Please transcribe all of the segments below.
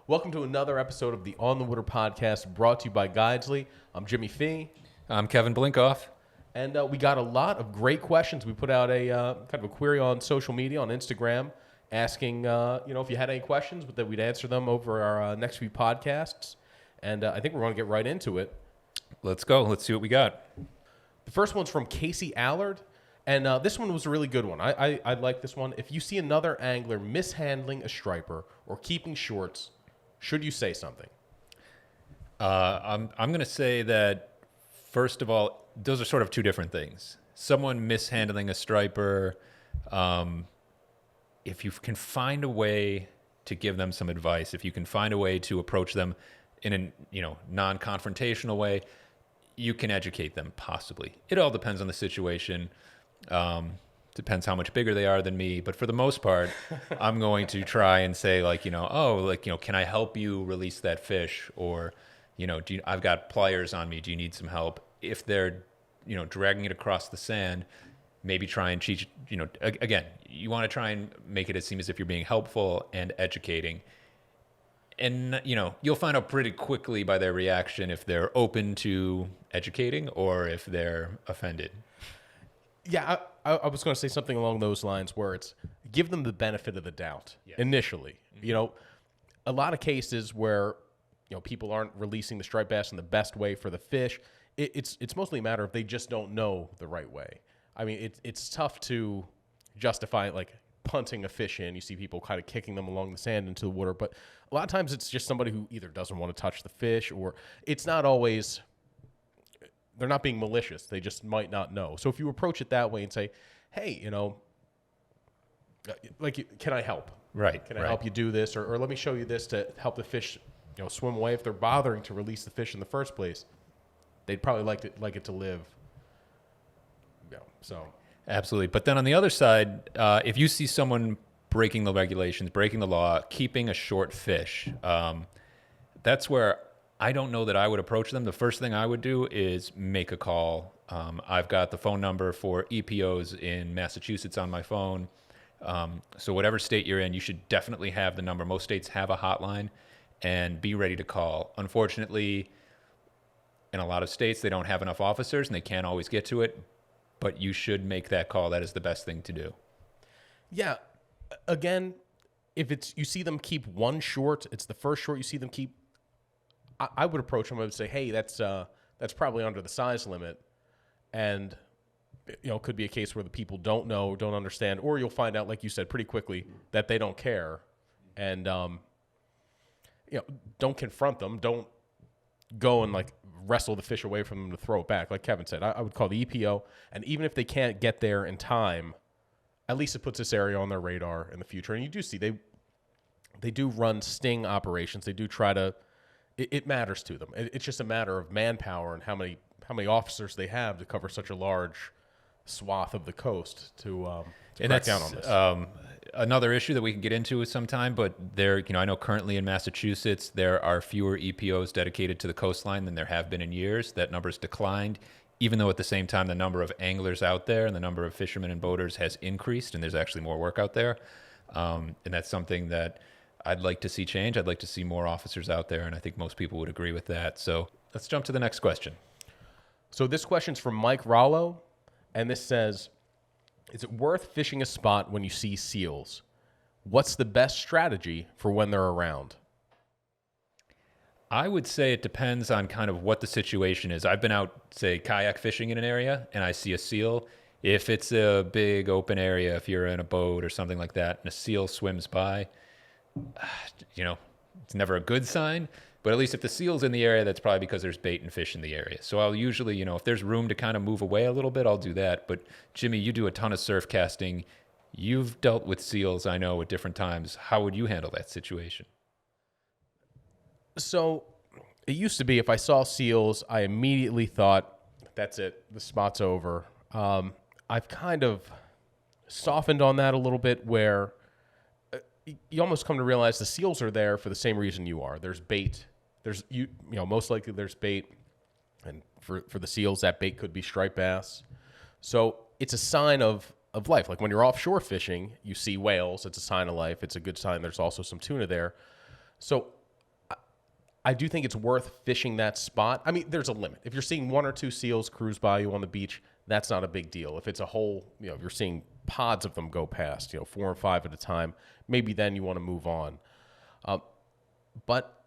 Welcome to another episode of the On the Water podcast brought to you by Guidesley. I'm Jimmy Fee. I'm Kevin Blinkoff. And we got a lot of great questions. We put out a kind of a query on social media, on Instagram, asking, if you had any questions, but that we'd answer them over our next few podcasts. And I think we're going to get right into it. Let's go. Let's see what we got. The first one's from Casey Allard. And this one was a really good one. I like this one. If you see another angler mishandling a striper or keeping shorts, should you say something? I'm going to say that, first of all, those are sort of two different things. Someone mishandling a striper, if you can find a way to give them some advice, if you can find a way to approach them in a non-confrontational way, you can educate them possibly. It all depends on the situation. Depends how much bigger they are than me, but for the most part, I'm going to try and say can I help you release that fish? Or, I've got pliers on me. Do you need some help? If they're, dragging it across the sand, maybe try and teach, again, you want to try and make it seem as if you're being helpful and educating. And, you'll find out pretty quickly by their reaction if they're open to educating or if they're offended. Yeah, I was going to say something along those lines where it's give them the benefit of the doubt initially. Mm-hmm. A lot of cases where, people aren't releasing the striped bass in the best way for the fish. It's mostly a matter of they just don't know the right way. I mean, it's tough to justify like punting a fish in. You see people kind of kicking them along the sand into the water, but a lot of times it's just somebody who either doesn't want to touch the fish or it's not always. They're not being malicious. They just might not know. So if you approach it that way and say, hey, can I help? Right. Can I help you do this? Or let me show you this to help the fish, swim away. If they're bothering to release the fish in the first place, they'd probably like it to live. So. Absolutely. But then on the other side, if you see someone breaking the regulations, breaking the law, keeping a short fish, that's where I don't know that I would approach them. The first thing I would do is make a call. I've got the phone number for EPOs in Massachusetts on my phone. So whatever state you're in, you should definitely have the number. Most states have a hotline and be ready to call. Unfortunately, in a lot of states, they don't have enough officers and they can't always get to it, but you should make that call. That is the best thing to do. Yeah. Again, if you see them keep one short, it's the first short you see them keep, I would approach them. I would say, "Hey, that's probably under the size limit," and it could be a case where the people don't know, don't understand, or you'll find out, like you said, pretty quickly that they don't care, and don't confront them. Don't go and wrestle the fish away from them to throw it back. Like Kevin said, I would call the EPO, and even if they can't get there in time, at least it puts this area on their radar in the future. And you do see they do run sting operations. They do try to. It matters to them. It's just a matter of manpower and how many officers they have to cover such a large swath of the coast to crack down on this. Another issue that we can get into sometime, but I know currently in Massachusetts there are fewer EPOs dedicated to the coastline than there have been in years. That number's declined, even though at the same time the number of anglers out there and the number of fishermen and boaters has increased, and there's actually more work out there. And that's something that I'd like to see change. I'd like to see more officers out there, and I think most people would agree with that. So let's jump to the next question. So this question's from Mike Rollo, and this says, is it worth fishing a spot when you see seals? What's the best strategy for when they're around? I would say it depends on kind of what the situation is. I've been out, say, kayak fishing in an area, and I see a seal. If it's a big open area, if you're in a boat or something like that, and a seal swims by, it's never a good sign, but at least if the seal's in the area, that's probably because there's bait and fish in the area. So I'll usually, if there's room to kind of move away a little bit, I'll do that. But Jimmy, you do a ton of surf casting. You've dealt with seals, I know, at different times. How would you handle that situation? So it used to be if I saw seals, I immediately thought, that's it, the spot's over. I've kind of softened on that a little bit where you almost come to realize the seals are there for the same reason you are. There's bait. Most likely there's bait. And for the seals, that bait could be striped bass. So it's a sign of life. Like when you're offshore fishing, you see whales. It's a sign of life. It's a good sign. There's also some tuna there. So I do think it's worth fishing that spot. I mean, there's a limit. If you're seeing 1 or 2 seals cruise by you on the beach, that's not a big deal. If it's a whole, if you're seeing pods of them go past, 4 or 5 at a time, maybe then you want to move on. But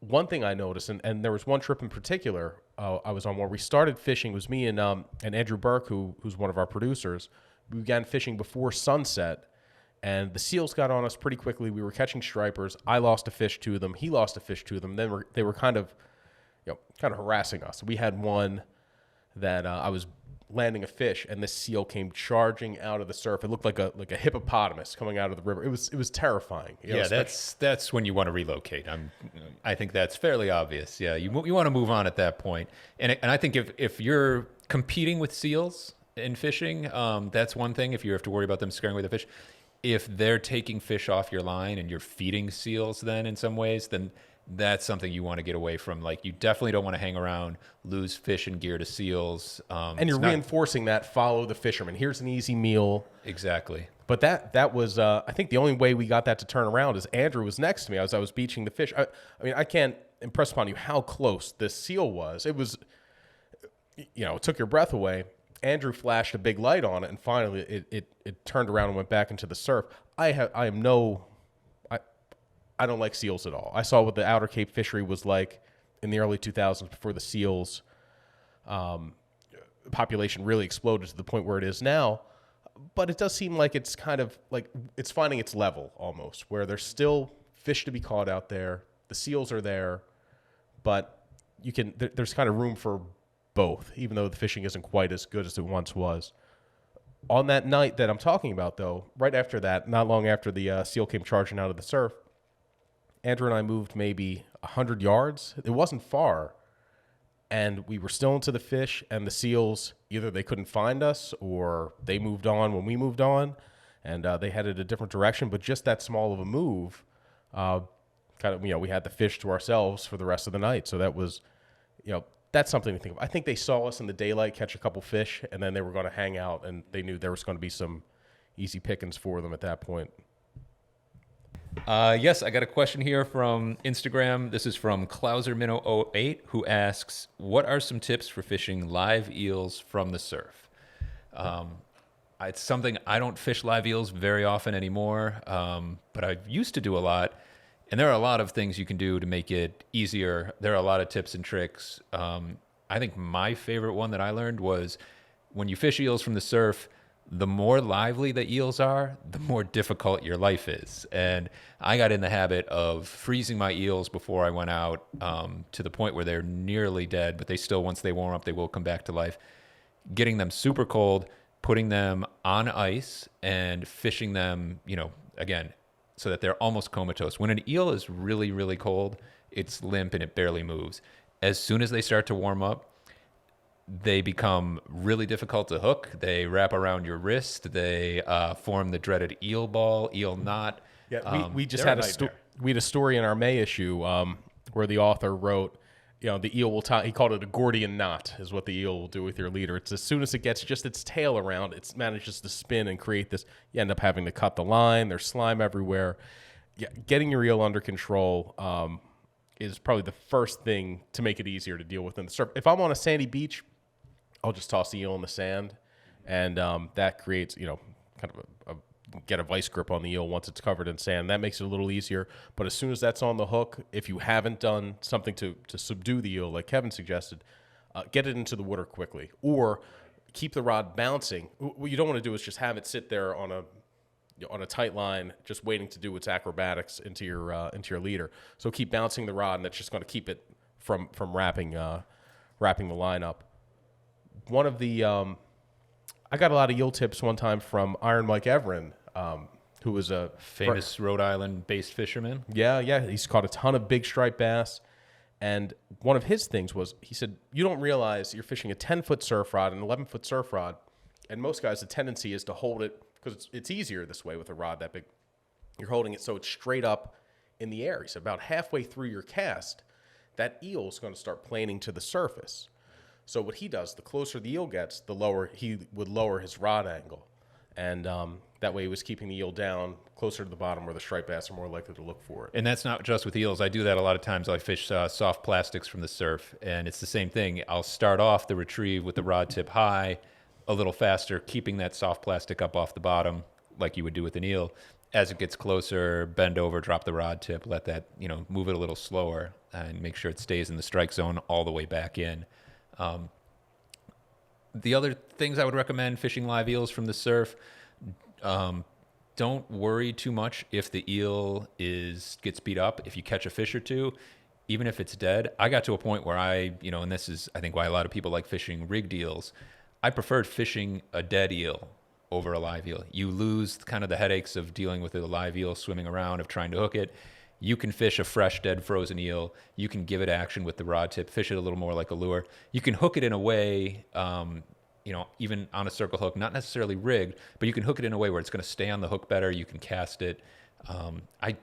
one thing I noticed, and there was one trip in particular I was on where we started fishing. It was me and Andrew Burke, who's one of our producers. We began fishing before sunset, and the seals got on us pretty quickly. We were catching stripers. I lost a fish to them. He lost a fish to them. Then they were kind of harassing us. We had one that I was landing a fish, and this seal came charging out of the surf. It looked like a hippopotamus coming out of the river. It was terrifying. That's when you want to relocate. I think that's fairly obvious. Yeah, you want to move on at that point. And I think if you're competing with seals in fishing, that's one thing. If you have to worry about them scaring away the fish, if they're taking fish off your line and you're feeding seals, then in some ways, then that's something you want to get away from. Like, you definitely don't want to hang around, lose fish and gear to seals. And you're reinforcing that, follow the fisherman. Here's an easy meal. Exactly. But that was, I think the only way we got that to turn around is Andrew was next to me as I was beaching the fish. I mean, I can't impress upon you how close this seal was. It was, it took your breath away. Andrew flashed a big light on it, and finally it turned around and went back into the surf. I don't like seals at all. I saw what the Outer Cape fishery was like in the early 2000s before the seals population really exploded to the point where it is now. But it does seem like it's kind of like it's finding its level almost, where there's still fish to be caught out there. The seals are there, but there's kind of room for both, even though the fishing isn't quite as good as it once was. On that night that I'm talking about, though, right after that, not long after the seal came charging out of the surf, Andrew and I moved maybe 100 yards. It wasn't far. And we were still into the fish, and the seals, either they couldn't find us or they moved on when we moved on, and they headed a different direction. But just that small of a move, we had the fish to ourselves for the rest of the night. So that was, that's something to think of. I think they saw us in the daylight catch a couple fish, and then they were going to hang out, and they knew there was going to be some easy pickings for them at that point. Yes, I got a question here from Instagram. This is from ClouserMinnow08, who asks, what are some tips for fishing live eels from the surf? It's something I don't fish live eels very often anymore, but I used to do a lot. And there are a lot of things you can do to make it easier. There are a lot of tips and tricks. I think my favorite one that I learned was when you fish eels from the surf, the more lively the eels are, the more difficult your life is. And I got in the habit of freezing my eels before I went out to the point where they're nearly dead, but they still, once they warm up, they will come back to life. Getting them super cold, putting them on ice and fishing them, again, so that they're almost comatose. When an eel is really, really cold, it's limp and it barely moves. As soon as they start to warm up, they become really difficult to hook. They wrap around your wrist. They form the dreaded eel ball, eel knot. Yeah, we just had we had a story in our May issue where the author wrote, the eel will tie. He called it a Gordian knot, is what the eel will do with your leader. It's as soon as it gets just its tail around, it manages to spin and create this. You end up having to cut the line. There's slime everywhere. Yeah, getting your eel under control is probably the first thing to make it easier to deal with in the surf. If I'm on a sandy beach, I'll just toss the eel in the sand, and that creates, kind of get a vice grip on the eel once it's covered in sand. That makes it a little easier. But as soon as that's on the hook, if you haven't done something to subdue the eel, like Kevin suggested, get it into the water quickly, or keep the rod bouncing. What you don't want to do is just have it sit there on a tight line, just waiting to do its acrobatics into your leader. So keep bouncing the rod, and that's just going to keep it from wrapping the line up. One of the I got a lot of eel tips one time from Iron Mike Everin, who was a famous Rhode Island-based fisherman. Yeah, he's caught a ton of big striped bass, and one of his things was, he said, you don't realize you're fishing a 10-foot surf rod, an 11-foot surf rod, and most guys, the tendency is to hold it because it's easier this way with a rod that big. You're holding it so it's straight up in the air. He said about halfway through your cast, that eel is going to start planing to the surface. So what he does, the closer the eel gets, the lower he would lower his rod angle. And that way it was keeping the eel down closer to the bottom where the striped bass are more likely to look for it. And that's not just with eels. I do that a lot of times. I fish soft plastics from the surf, and it's the same thing. I'll start off the retrieve with the rod tip high, a little faster, keeping that soft plastic up off the bottom like you would do with an eel. As it gets closer, bend over, drop the rod tip, let that, move it a little slower and make sure it stays in the strike zone all the way back in. The other things I would recommend fishing live eels from the surf, don't worry too much if the eel gets beat up. If you catch a fish or two, even if it's dead, I got to a point where and this is, I think, why a lot of people like fishing rigged eels. I preferred fishing a dead eel over a live eel. You lose kind of the headaches of dealing with a live eel swimming around, of trying to hook it. You can fish a fresh, dead, frozen eel. You can give it action with the rod tip, fish it a little more like a lure. You can hook it in a way, even on a circle hook, not necessarily rigged, but you can hook it in a way where it's going to stay on the hook better. You can cast it. I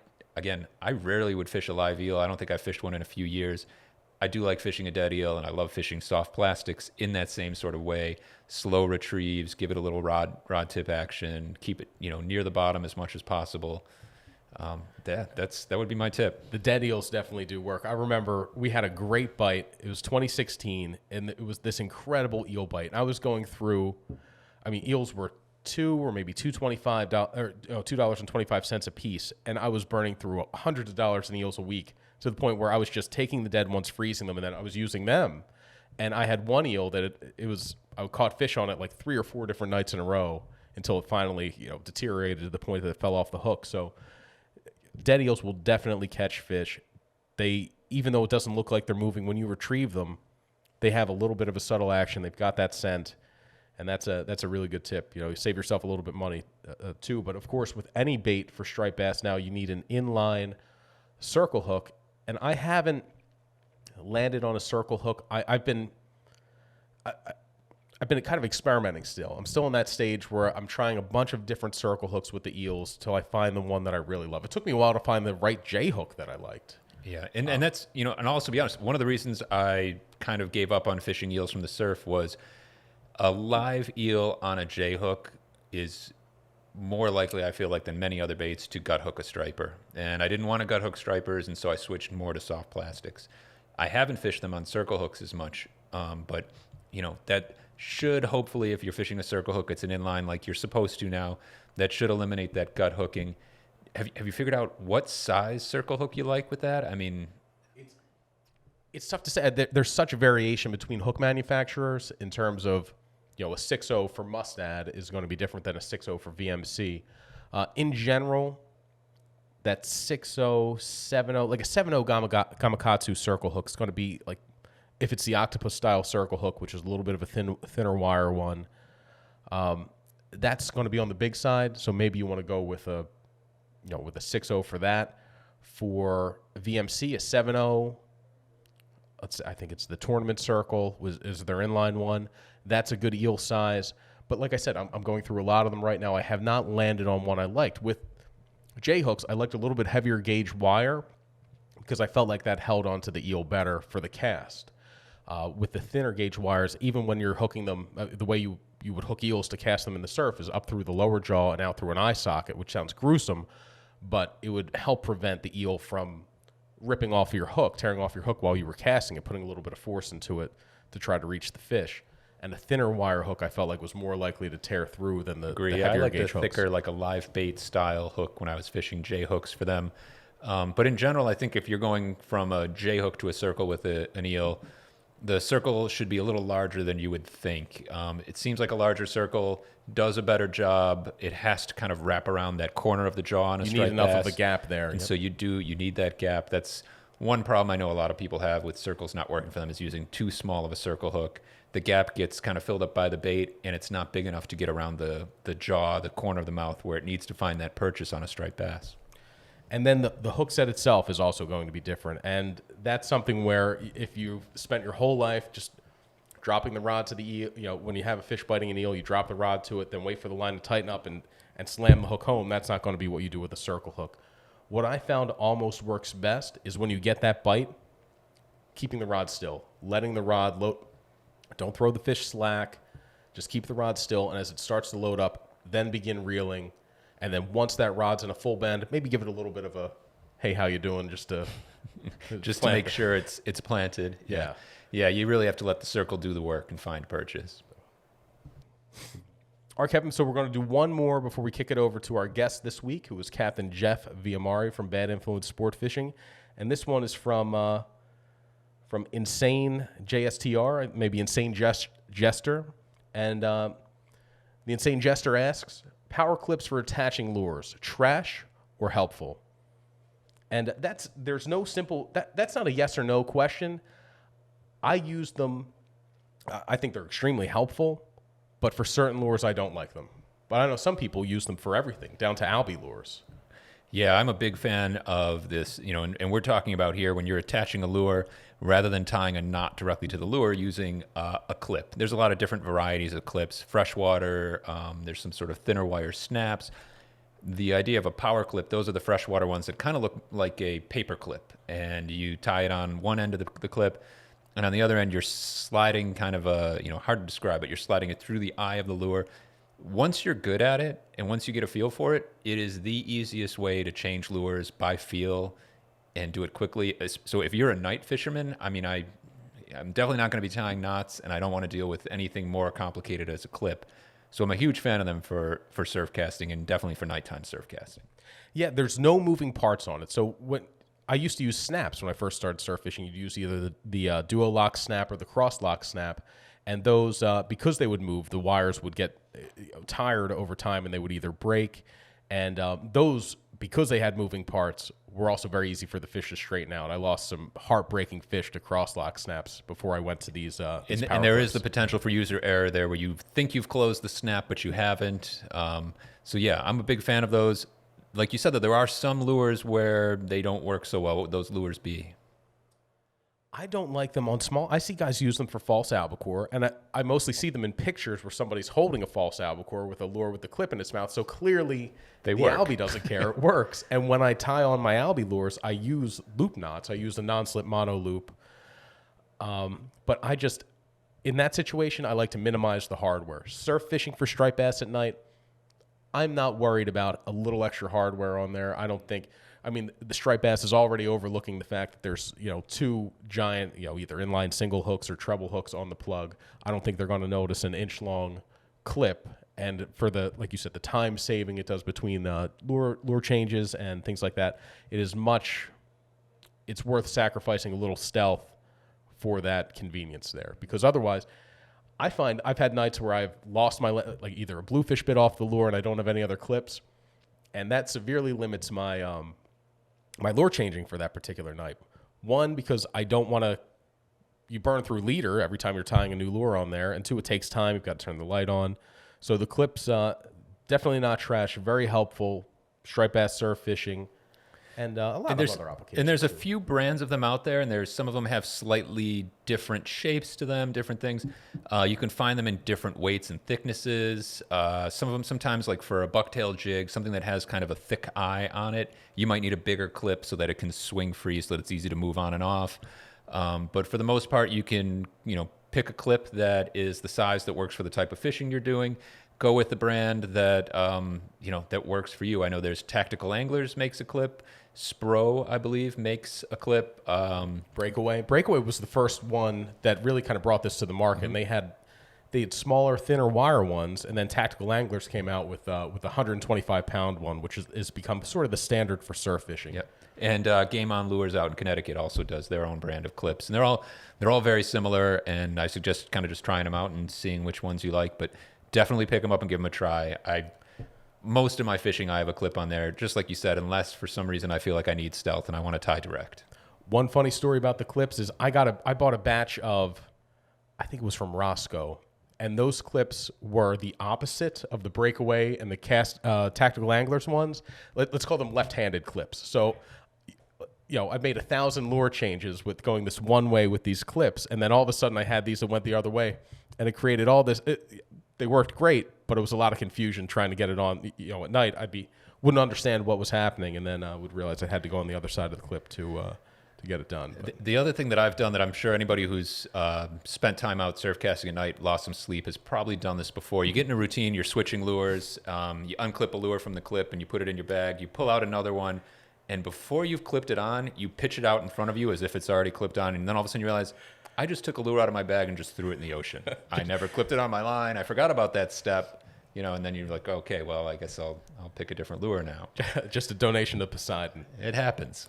rarely would fish a live eel. I don't think I've fished one in a few years. I do like fishing a dead eel, and I love fishing soft plastics in that same sort of way. Slow retrieves, give it a little rod tip action, keep it near the bottom as much as possible. That would be my tip. The dead eels definitely do work. I remember we had a great bite. It was 2016, and it was this incredible eel bite. And I was going through, eels were $2.25 a piece, and I was burning through hundreds of dollars in eels a week, to the point where I was just taking the dead ones, freezing them, and then I was using them. And I had one eel that I caught fish on it like 3 or 4 different nights in a row until it finally, deteriorated to the point that it fell off the hook. So dead eels will definitely catch fish. Even though it doesn't look like they're moving when you retrieve them, they have a little bit of a subtle action. They've got that scent, and that's a really good tip. You save yourself a little bit of money too. But of course, with any bait for striped bass now, you need an inline circle hook. And I haven't landed on a circle hook. I've been kind of experimenting still. I'm still in that stage where I'm trying a bunch of different circle hooks with the eels till I find the one that I really love. It took me a while to find the right J hook that I liked. Yeah, and that's, and also to be honest, one of the reasons I kind of gave up on fishing eels from the surf was a live eel on a J hook is more likely, I feel like, than many other baits to gut hook a striper. And I didn't want to gut hook stripers, and so I switched more to soft plastics. I haven't fished them on circle hooks as much, but that should, hopefully, if you're fishing a circle hook, it's an inline like you're supposed to now, that should eliminate that gut hooking. Have you figured out what size circle hook you like with that? It's tough to say. There's such a variation between hook manufacturers in terms of, a 6.0 for Mustad is going to be different than a 6.0 for VMC. In general, that 6.0, 7.0, like a 7.0 Gamakatsu circle hook is going to be like, if it's the octopus style circle hook, which is a little bit of a thinner wire one, that's going to be on the big side. So maybe you want to go with a 6.0 for that. For VMC, a 7.0, I think it's the tournament circle is their inline one. That's a good eel size. But like I said, I'm going through a lot of them right now. I have not landed on one I liked. With J hooks, I liked a little bit heavier gauge wire because I felt like that held onto the eel better for the cast. With the thinner gauge wires, even when you're hooking them, the way you would hook eels to cast them in the surf is up through the lower jaw and out through an eye socket, which sounds gruesome, but it would help prevent the eel from ripping off your hook, tearing off your hook while you were casting it, putting a little bit of force into it to try to reach the fish. And a thinner wire hook I felt like was more likely to tear through than the heavier I like gauge the thicker, hooks. like a live bait style hook when I was fishing J hooks for them. But in general, I think if you're going from a J hook to a circle with an eel, the circle should be a little larger than you would think. It seems like a larger circle does a better job. It has to kind of wrap around that corner of the jaw on a striped bass. You need enough of a gap there. And so you need that gap. That's one problem I know a lot of people have with circles not working for them, is using too small of a circle hook. The gap gets kind of filled up by the bait, and it's not big enough to get around the jaw, the corner of the mouth, where it needs to find that purchase on a striped bass. And then the hook set itself is also going to be different. And that's something where if you've spent your whole life just dropping the rod to the eel, when you have a fish biting an eel, you drop the rod to it, then wait for the line to tighten up and slam the hook home. That's not going to be what you do with a circle hook. What I found almost works best is when you get that bite, keeping the rod still, letting the rod load. Don't throw the fish slack. Just keep the rod still, and as it starts to load up, then begin reeling. And then once that rod's in a full bend, maybe give it a little bit of a, hey, how you doing? Just to make sure it's planted. Yeah. Yeah, you really have to let the circle do the work and find purchase. All right, Kevin, so we're going to do one more before we kick it over to our guest this week, who is Captain Jeff Viamari from Bad Influence Sportfishing. And this one is from Insane JSTR, maybe Insane Jester. And the Insane Jester asks, power clips for attaching lures, trash or helpful? And there's no simple, that's not a yes or no question. I use them. I think they're extremely helpful, but for certain lures, I don't like them. But I know some people use them for everything, down to albie lures. Yeah, I'm a big fan of this, and we're talking about here when you're attaching a lure, rather than tying a knot directly to the lure, using a clip. There's a lot of different varieties of clips, freshwater, there's some sort of thinner wire snaps. The idea of a power clip, those are the freshwater ones that kind of look like a paper clip, and you tie it on one end of the clip, and on the other end, you're sliding kind of hard to describe, but you're sliding it through the eye of the lure. Once you're good at it, and once you get a feel for it, it is the easiest way to change lures by feel and do it quickly. So if you're a night fisherman, I'm definitely not going to be tying knots, and I don't want to deal with anything more complicated as a clip. So I'm a huge fan of them for surf casting, and definitely for nighttime surf casting. Yeah, there's no moving parts on it. So when I used to use snaps when I first started surf fishing, you'd use either the duo lock snap or the cross lock snap. And those, because they would move, the wires would get tired over time and they would either break. And those, because they had moving parts, were also very easy for the fish to straighten out. I lost some heartbreaking fish to cross lock snaps before I went to these power and there clips. is the potential for user error there where you think you've closed the snap, but you haven't. So yeah, I'm a big fan of those. Like you said, that there are some lures where they don't work so well. What would those lures be? I don't like them on small. I see guys use them for false albacore, and I mostly see them in pictures where somebody's holding a false albacore with a lure with the clip in its mouth. So clearly the albie doesn't care. It works. And when I tie on my albie lures, I use loop knots. I use a non-slip mono loop. But in that situation, I like to minimize the hardware. Surf fishing for striped bass at night, I'm not worried about a little extra hardware on there. The striped bass is already overlooking the fact that there's, two giant, either inline single hooks or treble hooks on the plug. I don't think they're going to notice an inch-long clip. And for like you said, the time saving it does between lure changes and things like that, it's worth sacrificing a little stealth for that convenience there. Because otherwise, I find I've had nights where I've lost like either a bluefish bit off the lure and I don't have any other clips, and that severely limits my my lure changing for that particular night. One, because I don't want you burn through leader every time you're tying a new lure on there, and two, it takes time. You've got to turn the light on. So the clips, definitely not trash, very helpful, striped bass surf fishing, and a lot of other applications. And there's a few brands of them out there, and some of them have slightly different shapes to them, different things. You can find them in different weights and thicknesses. Some of them sometimes, like for a bucktail jig, something that has kind of a thick eye on it, you might need a bigger clip so that it can swing free, so that it's easy to move on and off. But for the most part, you can, pick a clip that is the size that works for the type of fishing you're doing. Go with the brand that that works for you. I know there's Tactical Anglers makes a clip. Spro, I believe, makes a clip. Breakaway was the first one that really kind of brought this to the market. Mm-hmm. And they had smaller, thinner wire ones, and then Tactical Anglers came out with a 125-pound one, which is become sort of the standard for surf fishing. Yep. And Game On Lures out in Connecticut also does their own brand of clips, and they're all very similar. And I suggest kind of just trying them out and seeing which ones you like, but definitely pick them up and give them a try. Most of my fishing, I have a clip on there, just like you said, unless for some reason I feel like I need stealth and I want to tie direct. One funny story about the clips is I bought a batch of, I think it was from Roscoe, and those clips were the opposite of the Breakaway and the Tactical Anglers ones. Let's call them left-handed clips. So, I've made 1,000 lure changes with going this one way with these clips, and then all of a sudden I had these that went the other way, and it created all this. They worked great, but it was a lot of confusion trying to get it on. At night wouldn't understand what was happening, and then would realize I had to go on the other side of the clip to to get it done. The other thing that I've done that I'm sure anybody who's spent time out surf casting at night, lost some sleep, has probably done this before. You get in a routine, you're switching lures, you unclip a lure from the clip and you put it in your bag, you pull out another one, and before you've clipped it on, you pitch it out in front of you as if it's already clipped on, and then all of a sudden you realize, I just took a lure out of my bag and just threw it in the ocean. I never clipped it on my line. I forgot about that step, and then you're like, okay, well, I guess I'll pick a different lure now. Just a donation to Poseidon. It happens.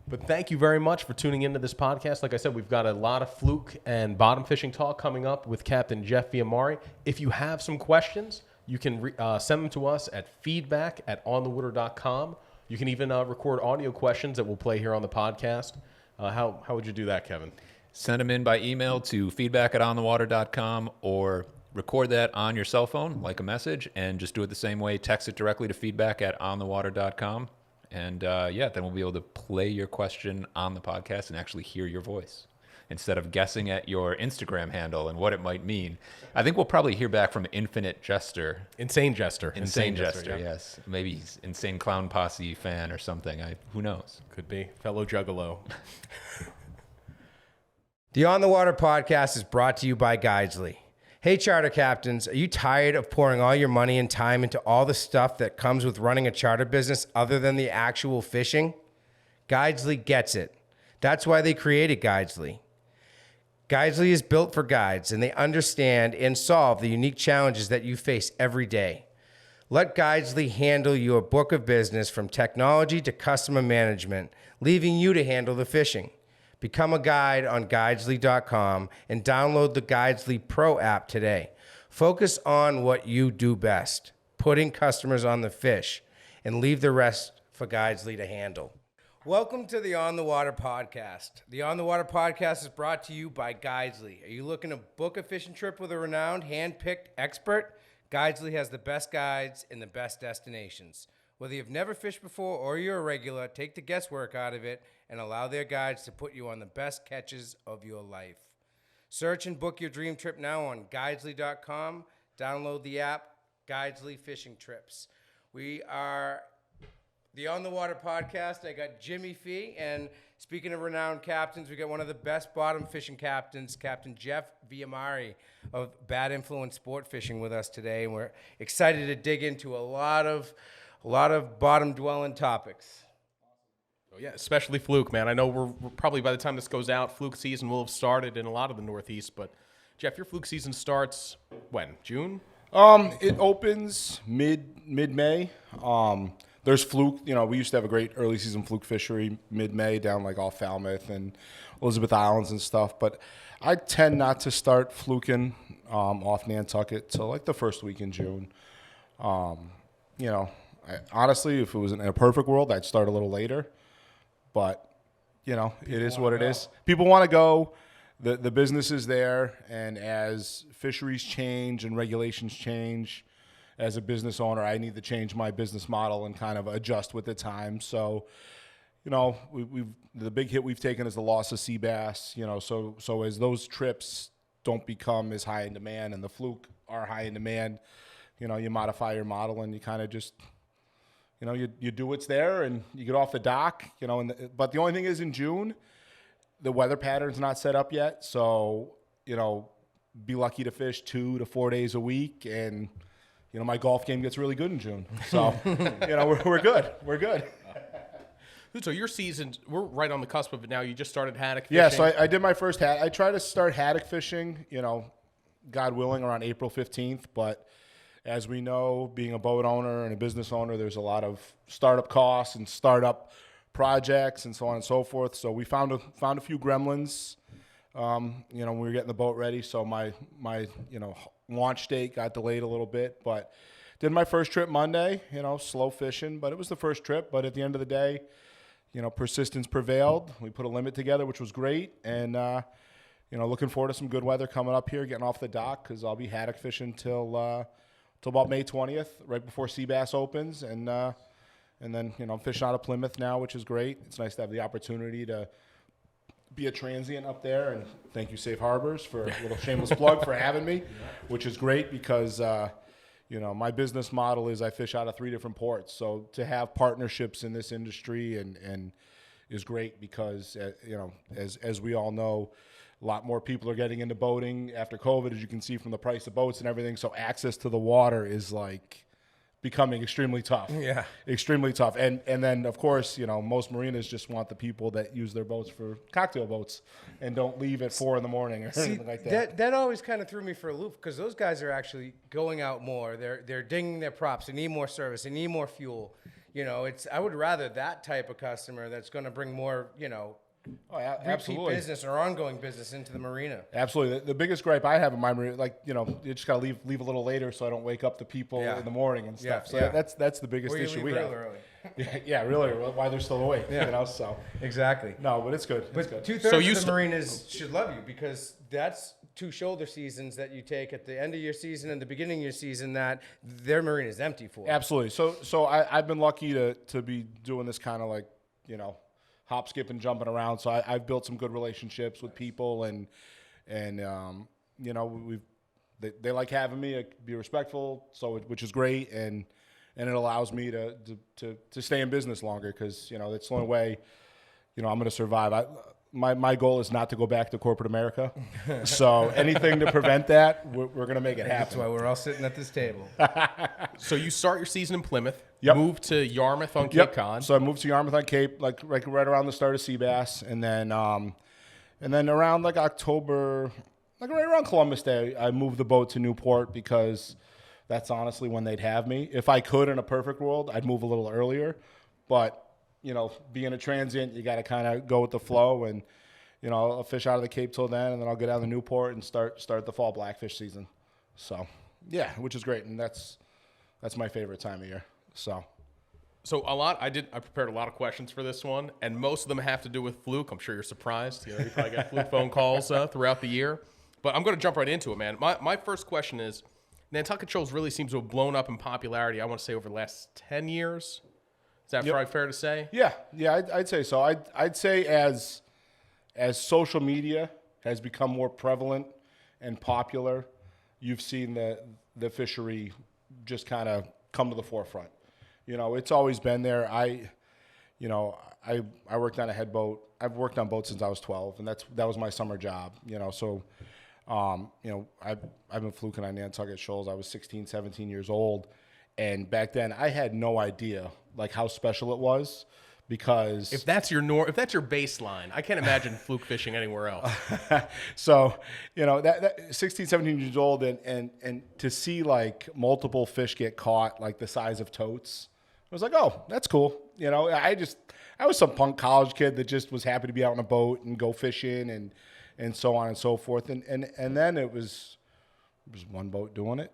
But thank you very much for tuning into this podcast. Like I said, we've got a lot of fluke and bottom fishing talk coming up with Captain Jeff Viamari. If you have some questions, you can send them to us at feedback@onthewater.com. You can even record audio questions that we'll play here on the podcast. How would you do that, Kevin? Send them in by email to feedback@onthewater.com or record that on your cell phone like a message and just do it the same way. Text it directly to feedback@onthewater.com. And then we'll be able to play your question on the podcast and actually hear your voice instead of guessing at your Instagram handle and what it might mean. I think we'll probably hear back from Infinite Jester. Insane Jester. Insane Jester, yes. Maybe he's Insane Clown Posse fan or something. Who knows? Could be. Fellow Juggalo. The On the Water podcast is brought to you by Guidesley. Hey, charter captains, are you tired of pouring all your money and time into all the stuff that comes with running a charter business other than the actual fishing? Guidesley gets it. That's why they created Guidesley. Guidesley is built for guides, and they understand and solve the unique challenges that you face every day. Let Guidesley handle your book of business from technology to customer management, leaving you to handle the fishing. Become a guide on Guidesley.com and download the Guidesley Pro app today. Focus on what you do best, putting customers on the fish, and leave the rest for Guidesley to handle. Welcome to the On the Water podcast. The On the Water podcast is brought to you by Guidesley. Are you looking to book a fishing trip with a renowned, hand-picked expert? Guidesley has the best guides and the best destinations. Whether you've never fished before or you're a regular, take the guesswork out of it and allow their guides to put you on the best catches of your life. Search and book your dream trip now on Guidesley.com. Download the app, Guidesley Fishing Trips. We are the On the Water podcast. I got Jimmy Fee, and speaking of renowned captains, we got one of the best bottom fishing captains, Captain Jeff Viamari of Bad Influence Sport Fishing, with us today, and we're excited to dig into a lot of bottom dwelling topics. Oh, yeah, especially fluke, man. I know we're probably, by the time this goes out, fluke season will have started in a lot of the Northeast. But Jeff, your fluke season starts when? June? It opens mid-May. There's fluke. We used to have a great early season fluke fishery mid-May down like off Falmouth and Elizabeth Islands and stuff. But I tend not to start fluking off Nantucket till like the first week in June. Honestly, if it was in a perfect world, I'd start a little later. But, it is what it is. People want to go. The business is there. And as fisheries change and regulations change, as a business owner, I need to change my business model and kind of adjust with the time. So, the big hit we've taken is the loss of sea bass. So as those trips don't become as high in demand and the fluke are high in demand, you modify your model and you kind of just – you do what's there and you get off the dock, but the only thing is in June, the weather pattern's not set up yet. So, be lucky to fish 2 to 4 days a week. And, my golf game gets really good in June. So, we're good. We're good. So your season, we're right on the cusp of it now. You just started haddock fishing. Yeah, so I did my first I try to start haddock fishing, God willing, around April 15th. But as we know, being a boat owner and a business owner, there's a lot of startup costs and startup projects and so on and so forth. So we found a few gremlins, when we were getting the boat ready. So my launch date got delayed a little bit, but did my first trip Monday, slow fishing, but it was the first trip. But at the end of the day, persistence prevailed. We put a limit together, which was great. And, looking forward to some good weather coming up here, getting off the dock, because I'll be haddock fishing till about May 20th, right before sea bass opens, and then I'm fishing out of Plymouth now, which is great. It's nice to have the opportunity to be a transient up there, and thank you Safe Harbors for a little shameless plug for having me, which is great because my business model is I fish out of 3 different ports, so to have partnerships in this industry and is great because, as we all know, a lot more people are getting into boating after COVID, as you can see from the price of boats and everything. So access to the water is like becoming extremely tough. Yeah. Extremely tough. And then, of course, most marinas just want the people that use their boats for cocktail boats and don't leave at 4 a.m. or anything like that. That always kind of threw me for a loop because those guys are actually going out more. They're dinging their props. They need more service. They need more fuel. I would rather that type of customer that's going to bring more, Absolutely. repeat business or ongoing business into the marina. Absolutely. The biggest gripe I have in my marina, you just got to leave a little later so I don't wake up the people in the morning and stuff. So that's the biggest issue we have. Early. Really. Why they're still awake, so. Exactly. No, but it's good. It's But good. 2/3 of the marinas should love you because that's 2 shoulder seasons that you take at the end of your season and the beginning of your season that their marina is empty for. Absolutely. So I've been lucky to be doing this kind of like, hop, skip, and jumping around. So I've built some good relationships with people, and they like having me. I be respectful, which is great, and it allows me to stay in business longer because that's the only way I'm going to survive. My goal is not to go back to corporate America. So anything to prevent that, we're going to make it happen. That's why we're all sitting at this table. So you start your season in Plymouth, Yep. move to Yarmouth on Cape Cod. So I moved to Yarmouth on Cape, like right around the start of sea bass, and then around like October, like right around Columbus Day, I moved the boat to Newport because that's honestly when they'd have me. If I could, in a perfect world, I'd move a little earlier, but being a transient, you got to kind of go with the flow, and I'll fish out of the Cape till then, and then I'll get down to Newport and start the fall blackfish season. So yeah, which is great, and that's my favorite time of year. So I prepared a lot of questions for this one, and most of them have to do with Fluke. I'm sure you're surprised. You probably got Fluke phone calls throughout the year, but I'm going to jump right into it, man. My first question is, Nantucket Shoals really seems to have blown up in popularity, I want to say, over the last 10 years. Is that probably fair to say? Yeah, I'd say so. I'd say as social media has become more prevalent and popular, you've seen the fishery just kind of come to the forefront. It's always been there. I worked on a head boat. I've worked on boats since I was 12, and that was my summer job. So I've been fluking on Nantucket Shoals. I was 16, 17 years old. And back then, I had no idea like how special it was, because if that's your baseline, I can't imagine fluke fishing anywhere else. So that 16, 17 years old, and to see like multiple fish get caught like the size of totes, I was like, oh, that's cool. I was some punk college kid that just was happy to be out on a boat and go fishing and so on and so forth. And then it was one boat doing it.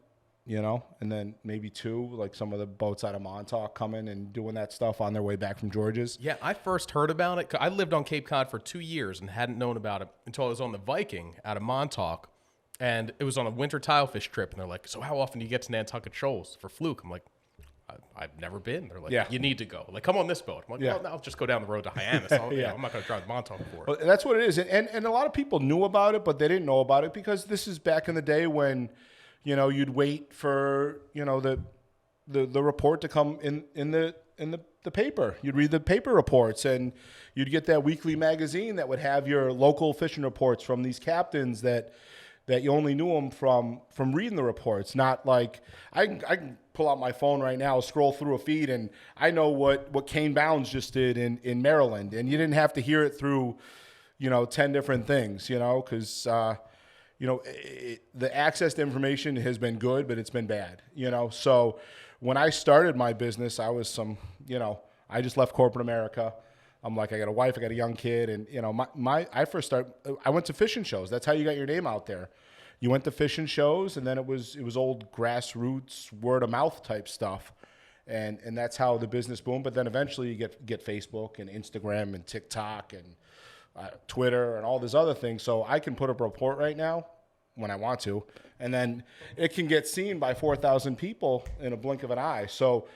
And then maybe 2, like some of the boats out of Montauk coming and doing that stuff on their way back from George's. Yeah, I first heard about it. I lived on Cape Cod for 2 years and hadn't known about it until I was on the Viking out of Montauk. And it was on a winter tile fish trip. And they're like, so how often do you get to Nantucket Shoals for fluke? I'm like, I've never been. They're like, you need to go. Like, come on this boat. I'm like, well, I'll just go down the road to Hyannis. I'm not going to drive Montauk for it. Well, that's what it is. And a lot of people knew about it, but they didn't know about it because this is back in the day when you'd wait for, the report to come in the paper. You'd read the paper reports, and you'd get that weekly magazine that would have your local fishing reports from these captains that you only knew them from reading the reports. Not like I can pull out my phone right now, scroll through a feed, and I know what Kane Bounds just did in Maryland, and you didn't have to hear it through 10 different things, because the access to information has been good, but it's been bad, So when I started my business, I was I just left corporate America. I'm like, I got a wife, I got a young kid. And, I went to fishing shows. That's how you got your name out there. You went to fishing shows, and then it was old grassroots, word of mouth type stuff. And that's how the business boomed. But then eventually you get Facebook and Instagram and TikTok and Twitter and all these other things. So I can put up a report right now when I want to, and then it can get seen by 4,000 people in a blink of an eye. So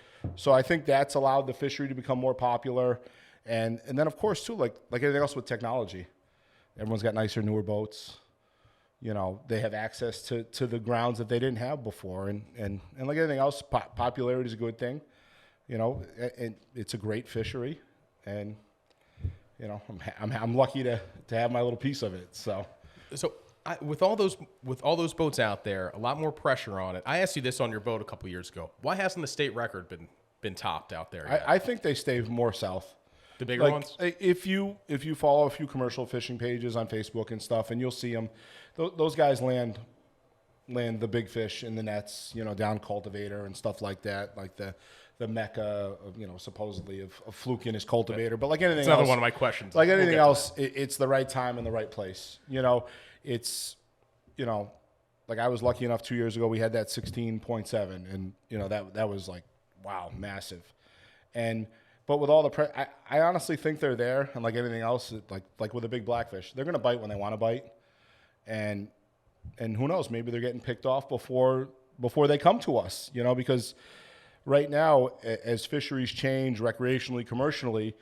I think that's allowed the fishery to become more popular. And then of course too, like anything else with technology, everyone's got nicer, newer boats. They have access to the grounds that they didn't have before. And like anything else, popularity is a good thing. And it's a great fishery. And you know, I'm lucky to have my little piece of it. So with all those boats out there, a lot more pressure on it. I asked you this on your boat a couple years ago. Why hasn't the state record been topped out there yet? I think they stay more south. The bigger ones? If you follow a few commercial fishing pages on Facebook and stuff, and you'll see them, those guys land the big fish in the nets, you know, down Cultivator and stuff like that, like the mecca of, you know, supposedly of Fluke and his Cultivator. But like anything else, another one of my questions. Like anything else, it's the right time and the right place. You know, it's, you know, like I was lucky enough 2 years ago, we had that 16.7, and you know that was like, wow, massive. But with all the I honestly think they're there, and like anything else, like with a big blackfish, they're gonna bite when they want to bite, and who knows, maybe they're getting picked off before they come to us, you know, because right now, as fisheries change recreationally, commercially,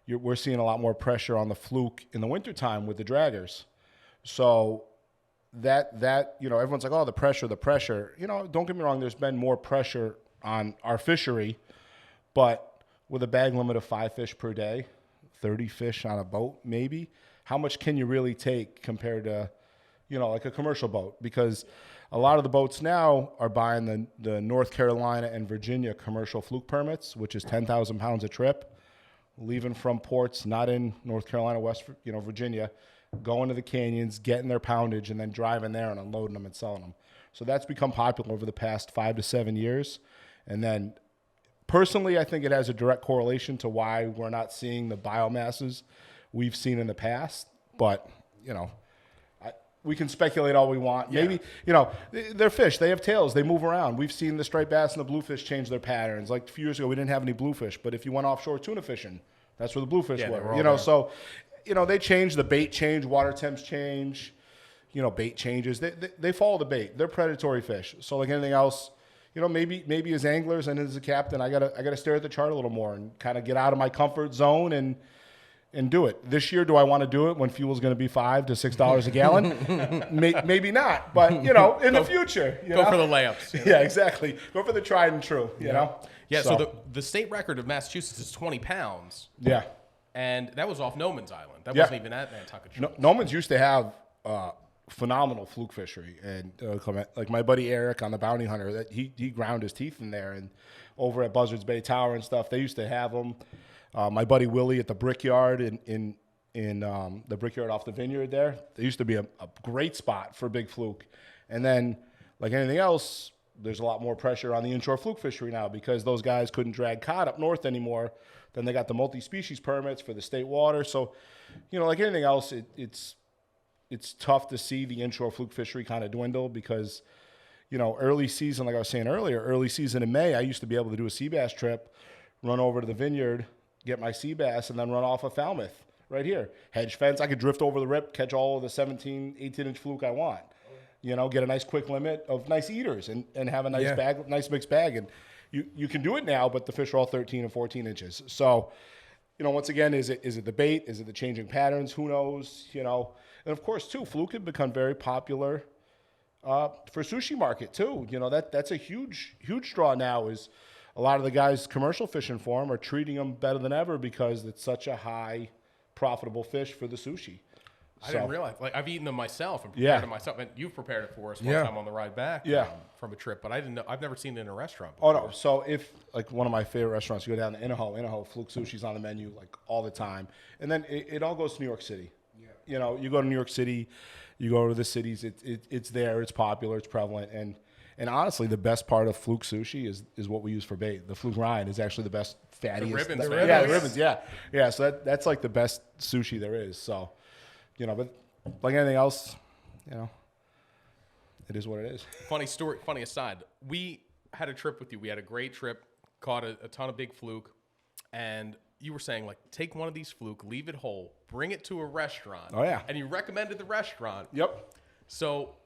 we're seeing a lot more pressure on the fluke in the wintertime with the draggers. So that you know, everyone's like, oh, the pressure. You know, don't get me wrong, there's been more pressure on our fishery, but with a bag limit of 5 fish per day, 30 fish on a boat, maybe, how much can you really take compared to, you know, like a commercial boat? Because a lot of the boats now are buying the North Carolina and Virginia commercial fluke permits, which is 10,000 pounds a trip, leaving from ports not in North Carolina, Virginia, going to the canyons, getting their poundage, and then driving there and unloading them and selling them. So that's become popular over the past 5 to 7 years. And then personally, I think it has a direct correlation to why we're not seeing the biomasses we've seen in the past. But, you know, we can speculate all we want. Yeah. Maybe, you know, they're fish. They have tails. They move around. We've seen the striped bass and the bluefish change their patterns. Like a few years ago, we didn't have any bluefish. But if you went offshore tuna fishing, that's where the bluefish were. You know, so, you know, they change. The bait change. Water temps change. You know, bait changes. They follow the bait. They're predatory fish. So like anything else, you know, maybe as anglers and as a captain, I gotta stare at the chart a little more and kind of get out of my comfort zone and do it. This year, do I want to do it when fuel's going to be $5 to $6 a gallon? Maybe not, but you know, in the future, go for the layups. You know? Yeah, exactly. Go for the tried and true. You know. Yeah. So the state record of Massachusetts is 20 pounds. Yeah. And that was off Noman's Island. That wasn't even at Nantucket Shoals. Noman's used to have phenomenal fluke fishery, and like my buddy Eric on the Bounty Hunter, that he ground his teeth in there, and over at Buzzards Bay Tower and stuff, they used to have them. My buddy Willie at the Brickyard in the Brickyard off the Vineyard there, there used to be a great spot for big fluke. And then, like anything else, there's a lot more pressure on the inshore fluke fishery now because those guys couldn't drag cod up north anymore. Then they got the multi-species permits for the state water. So, you know, like anything else, it's tough to see the inshore fluke fishery kind of dwindle because, you know, early season, like I was saying earlier, early season in May, I used to be able to do a sea bass trip, run over to the Vineyard, get my sea bass, and then run off of Falmouth right here. Hedge fence, I could drift over the rip, catch all of the 17, 18-inch fluke I want. You know, get a nice quick limit of nice eaters and have a nice bag, nice mixed bag. And you can do it now, but the fish are all 13 and 14 inches. So, you know, once again, is it the bait? Is it the changing patterns? Who knows? You know, and of course, too, fluke had become very popular for sushi market too. You know, that's a huge draw now. Is a lot of the guys commercial fishing for them are treating them better than ever because it's such a high profitable fish for the sushi. I didn't realize. Like I've eaten them myself and prepared them myself, and you've prepared it for us one time on the ride back from a trip. But I didn't know. I've never seen it in a restaurant before. Oh no! So if like one of my favorite restaurants, you go down to Inaho, Fluke Sushi's on the menu like all the time, and then it all goes to New York City. Yeah. You know, you go to New York City, you go to the cities. It's there. It's popular. It's prevalent. And honestly, the best part of Fluke sushi is what we use for bait. The Fluke rind is actually the best fattiest. The ribbons, the ribbons. Yeah. So that's like the best sushi there is. So, you know, but like anything else, you know, it is what it is. Funny story. Funny aside. We had a trip with you. We had a great trip. Caught a ton of big fluke, and you were saying like, take one of these fluke, leave it whole, bring it to a restaurant. Oh yeah. And you recommended the restaurant. Yep. So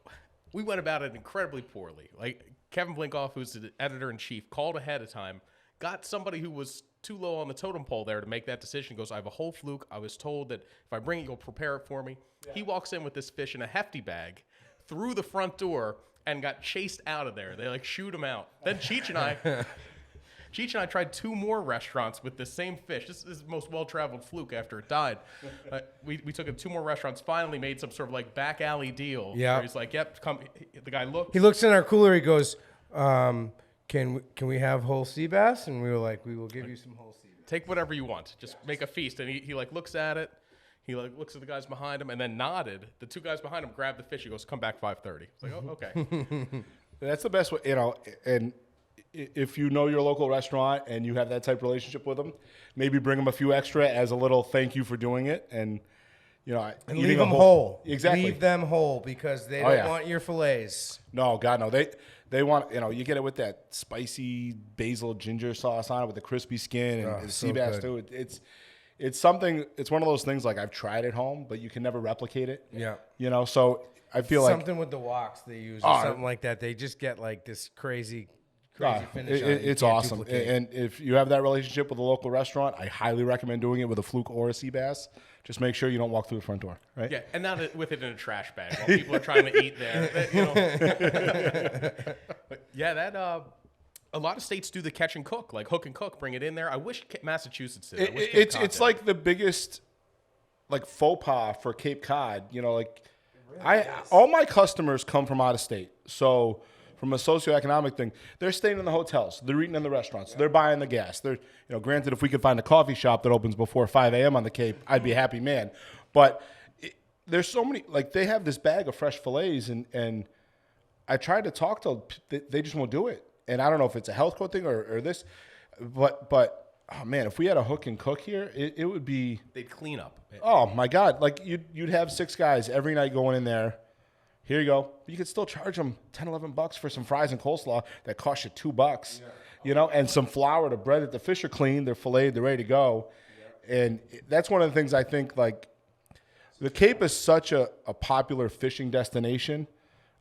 we went about it incredibly poorly. Like Kevin Blinkoff, who's the editor-in-chief, called ahead of time, got somebody who was too low on the totem pole there to make that decision. Goes, I have a whole fluke. I was told that if I bring it, you'll prepare it for me. Yeah. He walks in with this fish in a hefty bag through the front door and got chased out of there. They like shoot him out. Then Cheech and I, Cheech and I tried 2 more restaurants with the same fish. This is the most well-traveled Fluke after it died. We took it to 2 more restaurants, finally made some sort of like back alley deal. Yeah. Where he's like, yep, come. The guy looked. He looks in our cooler. He goes, can we have whole sea bass? And we were like, we will give you some whole sea bass. Take whatever you want. Just make a feast. And he like looks at it. He like looks at the guys behind him and then nodded. The 2 guys behind him grabbed the fish. He goes, come back 5:30. It's like, oh, okay. That's the best way, you know, and if you know your local restaurant and you have that type of relationship with them, maybe bring them a few extra as a little thank you for doing it. And, you know, And leave them whole. Exactly. Leave them whole because they don't want your fillets. No, God, no. They want, you know, you get it with that spicy basil ginger sauce on it with the crispy skin and the sea bass too. It's something, it's one of those things like I've tried at home, but you can never replicate it. Yeah. You know, so I feel like something with the woks they use or something like that. They just get like this crazy finish on it. It's awesome. And if you have that relationship with a local restaurant, I highly recommend doing it with a Fluke or a sea bass. Just make sure you don't walk through the front door, right? Yeah, and not with it in a trash bag while people are trying to eat there. You know. But yeah, that a lot of states do the catch and cook, like hook and cook, bring it in there. I wish Massachusetts did. It's like the biggest like faux pas for Cape Cod. You know, like all my customers come from out of state, so from a socioeconomic thing, they're staying in the hotels, they're eating in the restaurants, they're buying the gas. They're, you know, granted, if we could find a coffee shop that opens before 5 a.m. on the Cape, I'd be a happy man. But there's so many, like they have this bag of fresh fillets, and I tried to talk to them, they just won't do it. And I don't know if it's a health code thing or this, but oh man, if we had a hook and cook here, it would be. They'd clean up. Oh my God! Like you'd have 6 guys every night going in there. Here you go. But you could still charge them $10-11 for some fries and coleslaw that cost you $2, you know, and some flour to bread it. The fish are clean, they're filleted, they're ready to go, and that's one of the things I think. Like the Cape is such a popular fishing destination.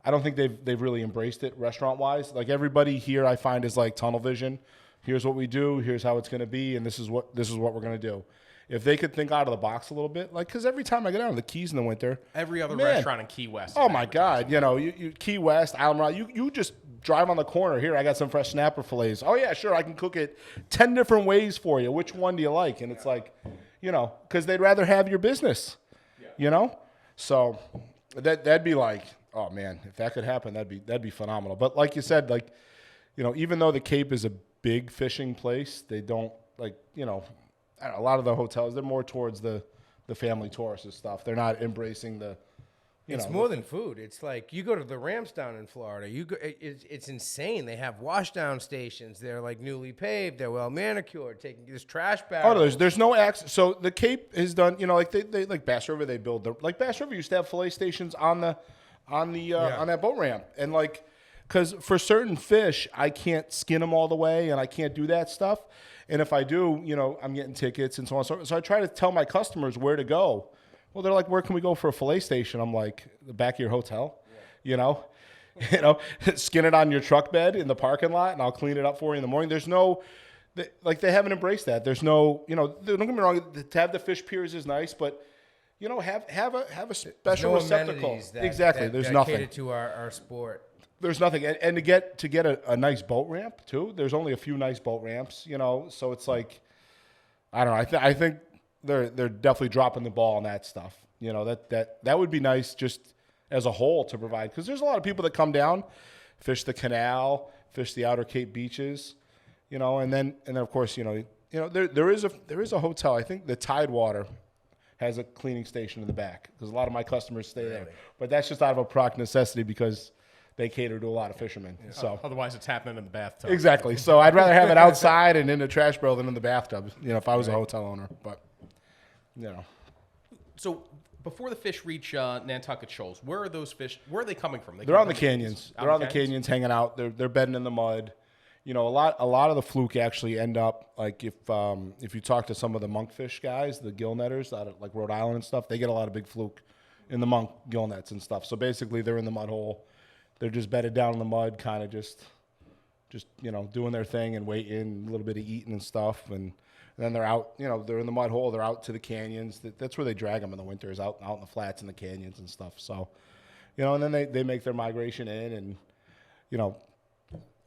I don't think they've really embraced it restaurant wise. Like everybody here, I find is like tunnel vision. Here's what we do. Here's how it's going to be, and this is what we're going to do. If they could think out of the box a little bit, like because every time I get down to the Keys in the winter, every other restaurant in Key West. Oh my God, you know, you Key West, Island, you just drive on the corner. Here, I got some fresh snapper fillets. Oh yeah, sure, I can cook it 10 different ways for you. Which one do you like? And it's like, you know, because they'd rather have your business, you know. So that'd be like, oh man, if that could happen, that'd be phenomenal. But like you said, like, you know, even though the Cape is a big fishing place, they don't like, you know. A lot of the hotels, they're more towards the family tourists and stuff. They're not embracing the, It's more than food. It's like you go to the ramps down in Florida. It's insane. They have washdown stations. They're like newly paved. They're well manicured. Taking this trash bag. Oh, no, there's no access. So the Cape has done, you know, like they like Bass River. They build like Bass River used to have fillet stations on that boat ramp, and like because for certain fish, I can't skin them all the way, and I can't do that stuff. And if I do, you know, I'm getting tickets and so on. So I try to tell my customers where to go. Well, they're like, where can we go for a fillet station? I'm like, the back of your hotel, you know, skin it on your truck bed in the parking lot, and I'll clean it up for you in the morning. There's no, they haven't embraced that. There's no, you know, don't get me wrong. To have the fish piers is nice, but you know, have a special receptacle. Exactly. There's nothing dedicated to our sport. There's nothing, and to get a nice boat ramp too. There's only a few nice boat ramps, you know. So it's like, I don't know. I think they're definitely dropping the ball on that stuff. You know, that would be nice just as a whole to provide, because there's a lot of people that come down, fish the canal, fish the outer Cape beaches, you know, and then of course you know there is a hotel. I think the Tidewater has a cleaning station in the back because a lot of my customers stay there, but that's just out of a product necessity because they cater to a lot of fishermen. Yeah. So otherwise, it's happening in the bathtub. Exactly. So I'd rather have it outside and in the trash barrel than in the bathtub. You know, if I was a hotel owner. But you know. So before the fish reach Nantucket Shoals, where are those fish? Where are they coming from? They're on the canyons. They're on the canyons, hanging out. They're bedding in the mud. You know, a lot of the fluke actually end up like if you talk to some of the monkfish guys, the gill netters out of like Rhode Island and stuff, they get a lot of big fluke in the monk gill nets and stuff. So basically, they're in the mud hole. They're just bedded down in the mud, kind of just you know, doing their thing and waiting, a little bit of eating and stuff, and then they're out. You know, they're in the mud hole. They're out to the canyons. That's where they drag them in the winter, is out in the flats and the canyons and stuff. So, you know, and then they make their migration in, and you know,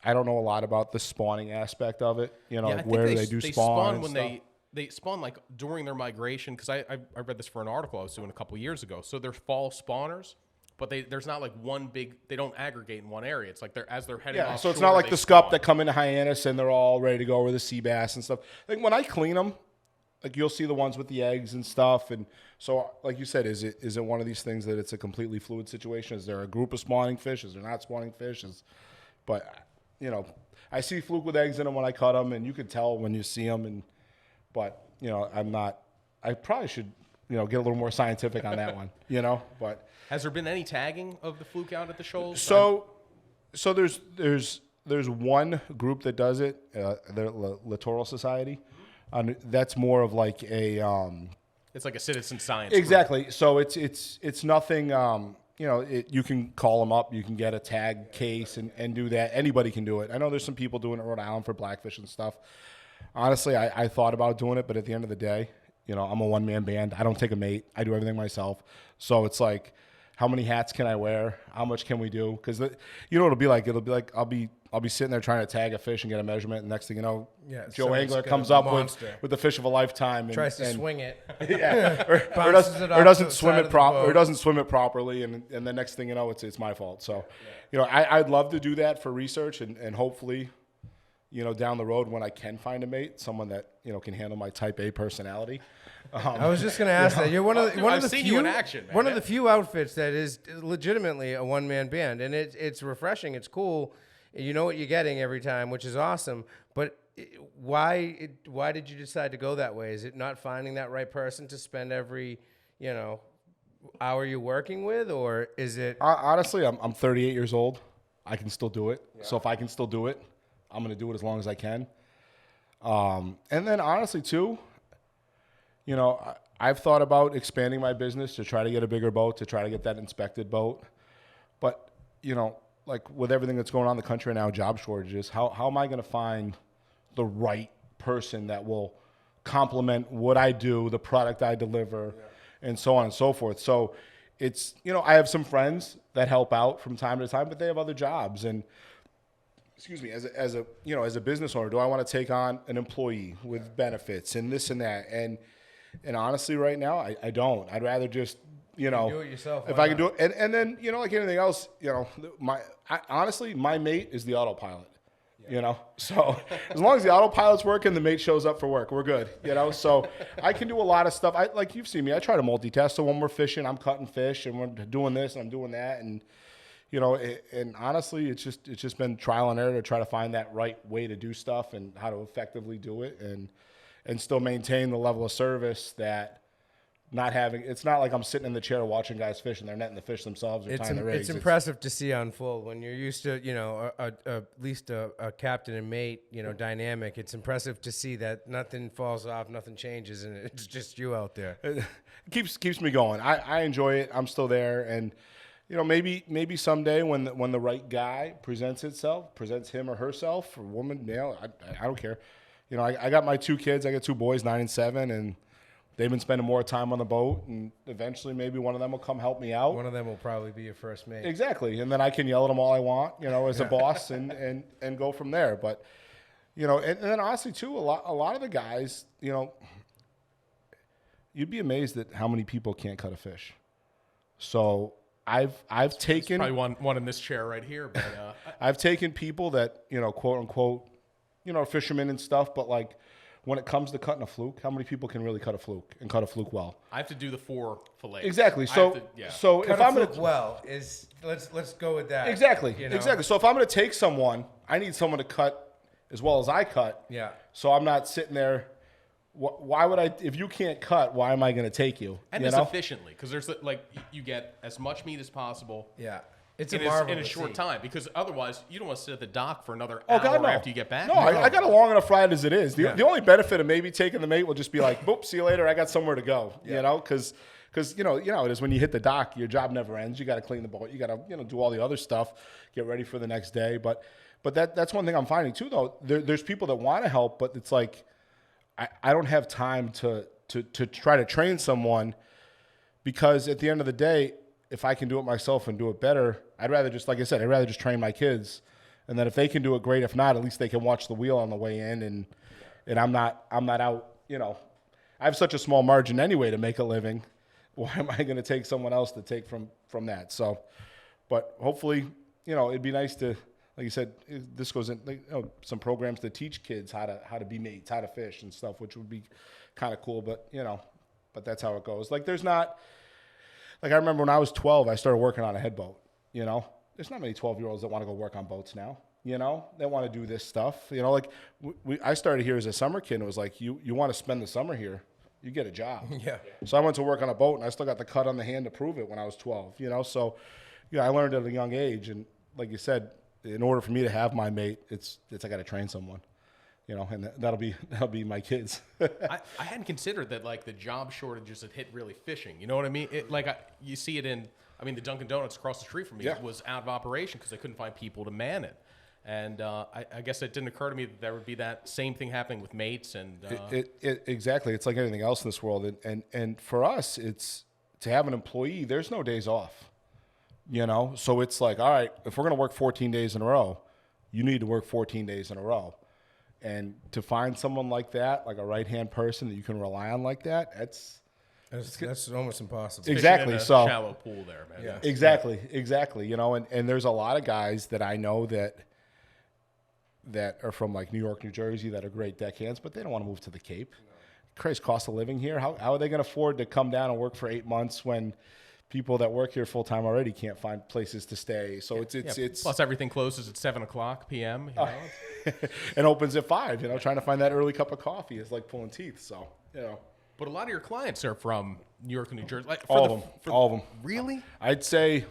I don't know a lot about the spawning aspect of it. You know, Yeah, I like think where do they do spawn and when stuff. they spawn like during their migration. Because I read this for an article I was doing a couple years ago. So they're fall spawners, but there's not like one big. They don't aggregate in one area. It's like as they're heading. Yeah, offshore, so it's not like they the spawn. scup that come into Hyannis and they're all ready to go, or the sea bass and stuff. Like when I clean them, like you'll see the ones with the eggs and stuff. And so, like you said, is it one of these things that it's a completely fluid situation? Is there a group of spawning fish? Is there not spawning fish? But you know, I see fluke with eggs in them when I cut them, and you can tell when you see them. But you know, I'm not. I probably should, you know, get a little more scientific on that one. You know, but Has there been any tagging of the fluke out at the shoals? so there's one group that does it, the Littoral Society. That's more of like a It's like a citizen science. Group. exactly. So it's nothing. You know, you can call them up. You can get a tag case and do that. Anybody can do it. I know there's some people doing it in Rhode Island for blackfish and stuff. Honestly, I thought about doing it, but at the end of the day, you know, I'm a one-man band. I don't take a mate. I do everything myself. So it's like, how many hats can I wear? How much can we do? Because you know what it'll be like. It'll be like I'll be sitting there trying to tag a fish and get a measurement, and next thing you know, Joe someone's Angler got comes a up monster. with the fish of a lifetime and Tries to and, swing it. yeah, or Bounces it off doesn't the swim side it of the boat. or doesn't swim it properly, and the next thing you know, it's my fault. So, you know, I'd love to do that for research and hopefully, you know, down the road when I can find a mate, someone that, you know, can handle my type A personality. I was just going to ask that. You're one of the, I've seen you in action, man. One of the few outfits that is legitimately a one-man band, and it's refreshing. It's cool. You know what you're getting every time, which is awesome. But why did you decide to go that way? Is it not finding that right person to spend every, you know, hour you're working with, or is it? Honestly, I'm 38 years old. I can still do it. Yeah. So if I can still do it, I'm going to do it as long as I can. And then honestly, too, you know, I've thought about expanding my business to try to get a bigger boat, to try to get that inspected boat. But, you know, like with everything that's going on in the country now, job shortages, how am I going to find the right person that will complement what I do, the product I deliver, and so on and so forth. So it's, you know, I have some friends that help out from time to time, but they have other jobs. And excuse me, as a you know, as a business owner, do I want to take on an employee with benefits and this and that? And honestly, right now, I don't. I'd rather just, you know, do it yourself. If I can do it, and then, you know, like anything else, you know, honestly, my mate is the autopilot. You know, so as long as the autopilot's working, the mate shows up for work. We're good. You know, so I can do a lot of stuff. Like you've seen me, I try to multitask. So when we're fishing, I'm cutting fish, and we're doing this, and I'm doing that, and you know, and honestly, it's just been trial and error to try to find that right way to do stuff and how to effectively do it, and still maintain the level of service that. Not having, it's not like I'm sitting in the chair watching guys fish and they're netting the fish themselves or tying their rigs. It's impressive to see unfold when you're used to, you know, at least a captain and mate, you know, dynamic. It's impressive to see that nothing falls off, nothing changes, and it's just you out there. It keeps me going. I enjoy it. I'm still there, and you know, maybe someday when the right guy presents him or herself, or woman, male, I don't care. You know, I got my two kids. I got two boys, 9 and 7, and they've been spending more time on the boat, and eventually maybe one of them will come help me out. One of them will probably be your first mate. Exactly. And then I can yell at them all I want, you know, as a boss and go from there. But, you know, and then honestly, too, a lot of the guys, you know, you'd be amazed at how many people can't cut a fish. So I've taken. There's probably one in this chair right here. But I've taken people that, you know, quote unquote, you know, fishermen and stuff, but like, when it comes to cutting a fluke, how many people can really cut a fluke and cut a fluke well? I have to do the 4 fillets. Exactly. So, so Cut if a I'm fluke gonna well is let's go with that. exactly, you know? exactly. So if I'm gonna take someone, I need someone to cut as well as I cut. Yeah. So I'm not sitting there. Why would I? If you can't cut, why am I gonna take you? And you as know? efficiently, because there's like you get as much meat as possible. Yeah. It's in a marvel in a to short see. time, because otherwise you don't want to sit at the dock for another Oh hour God, no. after you get back. No, I got a long enough ride as it is. The only benefit of maybe taking the mate will just be like, boop, see you later. I got somewhere to go. Yeah. You know, because you know it is when you hit the dock, your job never ends. You got to clean the boat. You got to do all the other stuff, get ready for the next day. But that's one thing I'm finding too, though. There's people that want to help, but it's like I don't have time to try to train someone, because at the end of the day, if I can do it myself and do it better, I'd rather just, like I said, train my kids And then if they can do it, great. If not, at least they can watch the wheel on the way in, and I'm not out. You know, I have such a small margin anyway to make a living. Why am I going to take someone else to take from that? So, but hopefully, you know, it'd be nice to, like you said, this goes in some programs to teach kids how to be mates, how to fish and stuff, which would be kind of cool. But you know, but that's how it goes. Like there's not, like I remember when I was 12, I started working on a head boat. You know, there's not many 12-year-olds that want to go work on boats now. You know, they want to do this stuff. You know, like I started here as a summer kid. And it was like you want to spend the summer here, you get a job. Yeah. So I went to work on a boat, and I still got the cut on the hand to prove it when I was 12. You know, so I learned at a young age, and like you said, in order for me to have my mate, it's I got to train someone. You know, and that'll be my kids. I hadn't considered that, like, the job shortages had hit really fishing. You know what I mean? You see it in, I mean, the Dunkin' Donuts across the street from me was out of operation because they couldn't find people to man it. And I guess it didn't occur to me that there would be that same thing happening with mates. And exactly, it's like anything else in this world. And for us, it's to have an employee. There's no days off. You know, so it's like, all right, if we're going to work 14 days in a row, you need to work 14 days in a row. And to find someone like that, like a right-hand person that you can rely on like that, That's almost impossible. exactly. in a So shallow pool there, man. Yeah. exactly. You know, and there's a lot of guys that I know that are from like New York, New Jersey that are great deckhands, but they don't want to move to the Cape. Christ, cost of living here. How are they going to afford to come down and work for 8 months when people that work here full time already can't find places to stay? So it's Plus everything closes at 7:00 p.m. You know? and opens at 5. You know, trying to find that early cup of coffee is like pulling teeth. So you know, But a lot of your clients are from New York and New Jersey. Like, all of them. Really? I'd say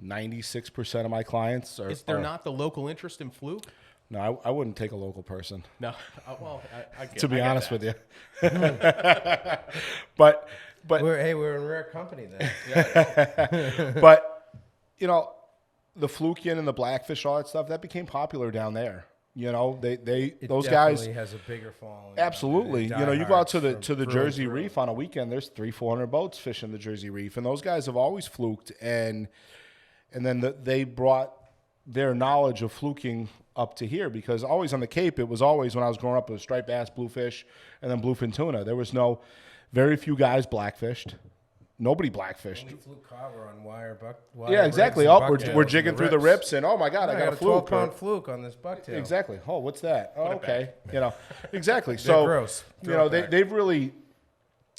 96% of my clients are. Is there not the local interest in Fluke? No, I wouldn't take a local person. No. Well, I get, To be I get honest that. with you, but we're in rare company then. but you know, the flukian and the blackfish, all that stuff, that became popular down there. You know, those guys definitely has a bigger following. absolutely. You know, you go out to the Jersey Reef. Reef on a weekend. There's 300-400 boats fishing the Jersey Reef, and those guys have always fluked, and then they brought their knowledge of fluking up to here, because always on the Cape, it was always, when I was growing up, it was striped bass, bluefish, and then bluefin tuna. There was very few guys blackfished. Nobody blackfished. Only fluke carver on wire Yeah, exactly. rigs Oh, and we're bucktails jigging and through the rips, and oh my God, I got a fluke. 12-pound fluke on this bucktail. Exactly. Oh, what's that? Oh, okay. You know, exactly. They're So, gross. you know, they've really,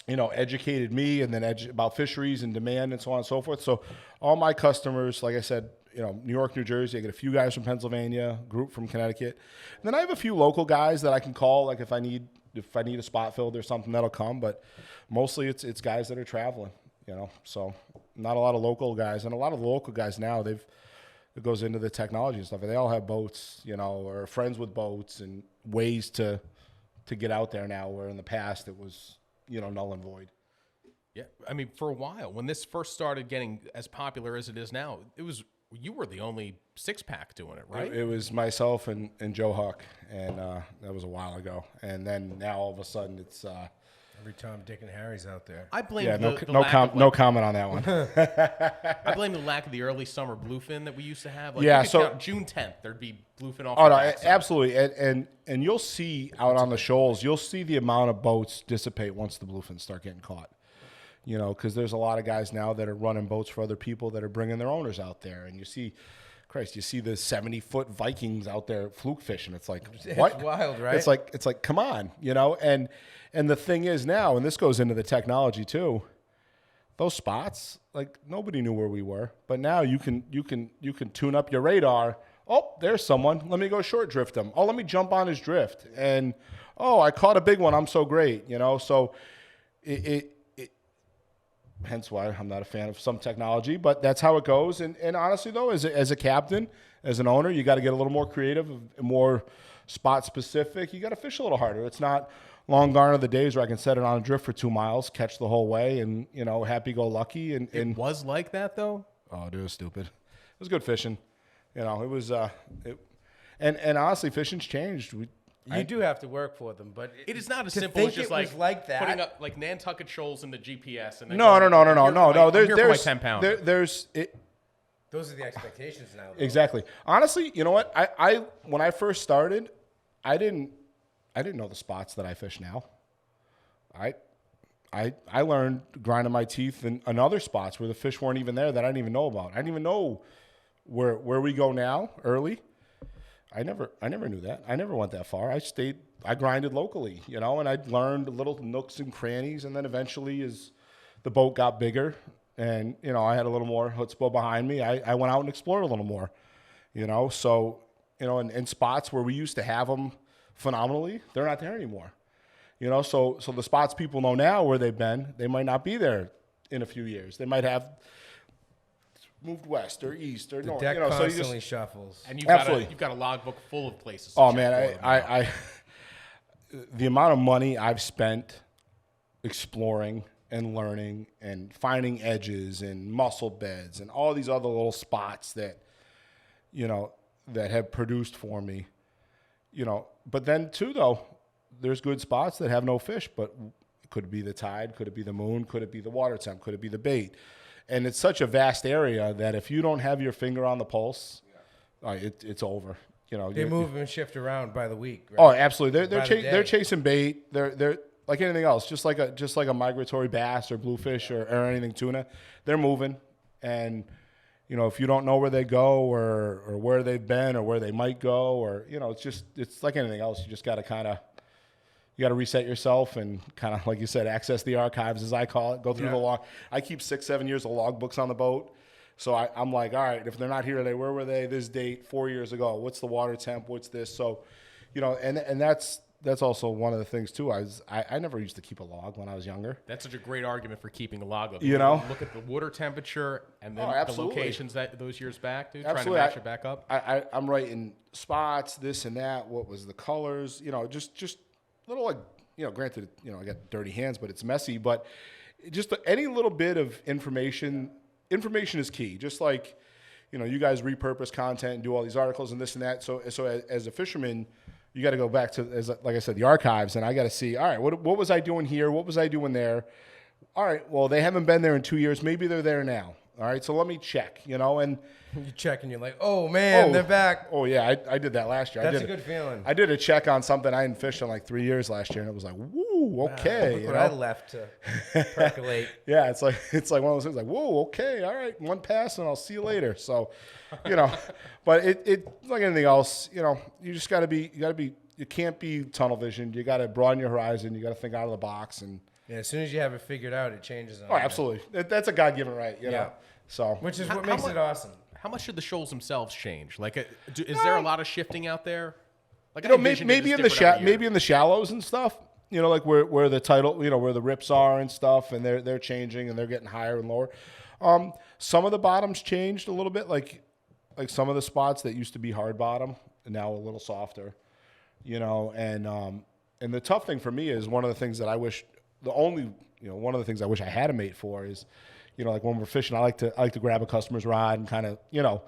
you know, educated me, and then about fisheries and demand and so on and so forth. So all my customers, like I said, you know, New York, New Jersey, I get a few guys from Pennsylvania, group from Connecticut. And then I have a few local guys that I can call, like if I need a spot filled or something, that'll come. But mostly it's guys that are traveling, you know. So not a lot of local guys. And a lot of the local guys now, it goes into the technology and stuff. And they all have boats, you know, or friends with boats and ways to get out there now, where in the past it was, you know, null and void. Yeah, I mean, for a while, when this first started getting as popular as it is now, you were the only six-pack doing it, right? It was myself and Joe Huck, and that was a while ago. And then now all of a sudden it's Every Tom, Dick, and Harry's out there. I blame no comment on that one. I blame the lack of the early summer bluefin that we used to have. Like, Yeah, you could so- count June 10th, there'd be bluefin off. Oh the no, backside. absolutely, and you'll see out on the shoals, you'll see the amount of boats dissipate once the bluefins start getting caught. You know, because there's a lot of guys now that are running boats for other people that are bringing their owners out there, and you see the 70-foot Vikings out there fluke fishing. It's like, what? It's wild, right? It's like, come on, you know. And the thing is now, and this goes into the technology too. Those spots, like nobody knew where we were, but now you can tune up your radar. Oh, there's someone. Let me go short drift him. Oh, let me jump on his drift, and oh, I caught a big one. I'm so great, you know. So hence why I'm not a fan of some technology, but that's how it goes. And honestly, though, as a captain, as an owner, you got to get a little more creative, more spot specific. You got to fish a little harder. It's not long gone are the days where I can set it on a drift for 2 miles, catch the whole way, and you know, happy go lucky. And It was like that though. oh, dude, it was stupid. It was good fishing. You know, it was. And honestly, fishing's changed. You do have to work for them, but It is not as to simple think as just it was like that. putting up like Nantucket Shoals in the GPS. And then No. going, "I'm here for my There's 10 pound. there's it. Those are the expectations now. Though. Exactly. Honestly, you know what? I when I first started, I didn't know the spots that I fish now. I learned grinding my teeth in other spots where the fish weren't even there that I didn't even know about. I didn't even know where we go now early. I never knew that. I never went that far. I grinded locally, you know, and I learned little nooks and crannies. And then eventually, as the boat got bigger and, you know, I had a little more chutzpah behind me, I went out and explored a little more, you know. So, you know, in spots where we used to have them phenomenally, they're not there anymore. You know, so the spots people know now where they've been, they might not be there in a few years. They might have moved west or east or north. Deck You know, constantly shuffles. And you've Absolutely. got a logbook full of places. Oh man, I the amount of money I've spent exploring and learning and finding edges and mussel beds and all these other little spots that, you know, that have produced for me, you know. But then too, though, there's good spots that have no fish, but could it be the tide? Could it be the moon? Could it be the water temp? Could it be the bait? And it's such a vast area that if you don't have your finger on the pulse, it's over. You know, They move and shift around by the week. Right? Oh, absolutely. They're day. chasing bait. They're like anything else, just like a migratory bass or bluefish or anything tuna. They're moving, and you know, if you don't know where they go or where they've been or where they might go, or you know, it's like anything else. You just got to you got to reset yourself and kind of, like you said, access the archives, as I call it. Go through the log. I keep 6-7 years of logbooks on the boat. So I'm like, all right, if they're not here today, where were they this date 4 years ago? What's the water temp? What's this? So, you know, and that's also one of the things too. I never used to keep a log when I was younger. That's such a great argument for keeping a log of. You know? Look at the water temperature and then the absolutely. locations that those years back, dude. Absolutely. Trying to match it back up. I'm writing spots, this and that. What was the colors? You know, just little, like, you know, granted, you know, I got dirty hands, but it's messy. But just any little bit of information is key. Just like, you know, you guys repurpose content and do all these articles and this and that. So as a fisherman, you got to go back to, like I said, the archives, and I got to see, all right, what was I doing here? What was I doing there? All right, well, they haven't been there in 2 years. Maybe they're there now. All right, so let me check, you know, and You check and you're like, oh man, they're back. oh yeah, I did that last year. That's a good feeling. I did a check on something I hadn't fished in like 3 years last year, and it was like, woo, okay. Look you what know? I left to percolate. Yeah, it's like one of those things like, whoa, okay, all right, one pass and I'll see you later. So, you know, but it like anything else, you know, you just you can't be tunnel vision. You got to broaden your horizon. You got to think out of the box. And Yeah, as soon as you have it figured out, it changes. oh, absolutely, that's a God-given right, you know. So, Which is what makes it awesome. How much should the shoals themselves change? Like, is there a lot of shifting out there? Like, you know, maybe in the shallows and stuff. You know, like where the tidal, you know, where the rips are and stuff, and they're changing and they're getting higher and lower. Some of the bottoms changed a little bit, like some of the spots that used to be hard bottom and now a little softer. You know, and the tough thing for me is one of the things that I wish one of the things I wish I had a mate for is, you know, like when we're fishing, I like to grab a customer's rod and kind of, you know,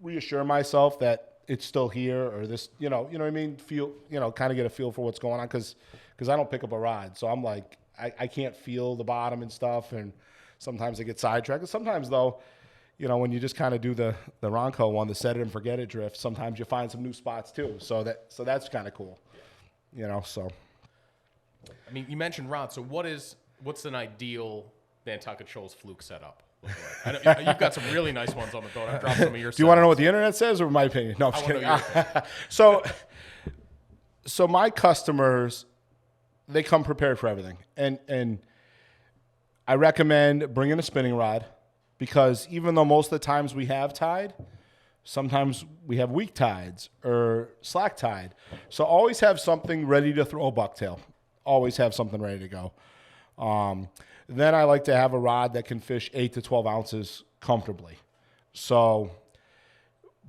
reassure myself that it's still here or this, you know what I mean? Feel, you know, kind of get a feel for what's going on because I don't pick up a rod. So I'm like, I can't feel the bottom and stuff. And sometimes I get sidetracked. And sometimes though, you know, when you just kind of do the Ronco one, the set it and forget it drift, sometimes you find some new spots too. So that's kind of cool, you know, so. I mean, you mentioned rod. So what's an ideal Nantucket Shoals Fluke setup look like? I know, you've got some really nice ones on the boat. I've dropped some of your. Do you want to know what the internet says or my opinion? No, I'm just kidding. So my customers, they come prepared for everything, and I recommend bringing a spinning rod because even though most of the times we have tide, sometimes we have weak tides or slack tide. So always have something ready to throw a bucktail. Always have something ready to go. Then I like to have a rod that can fish 8 to 12 ounces comfortably. So,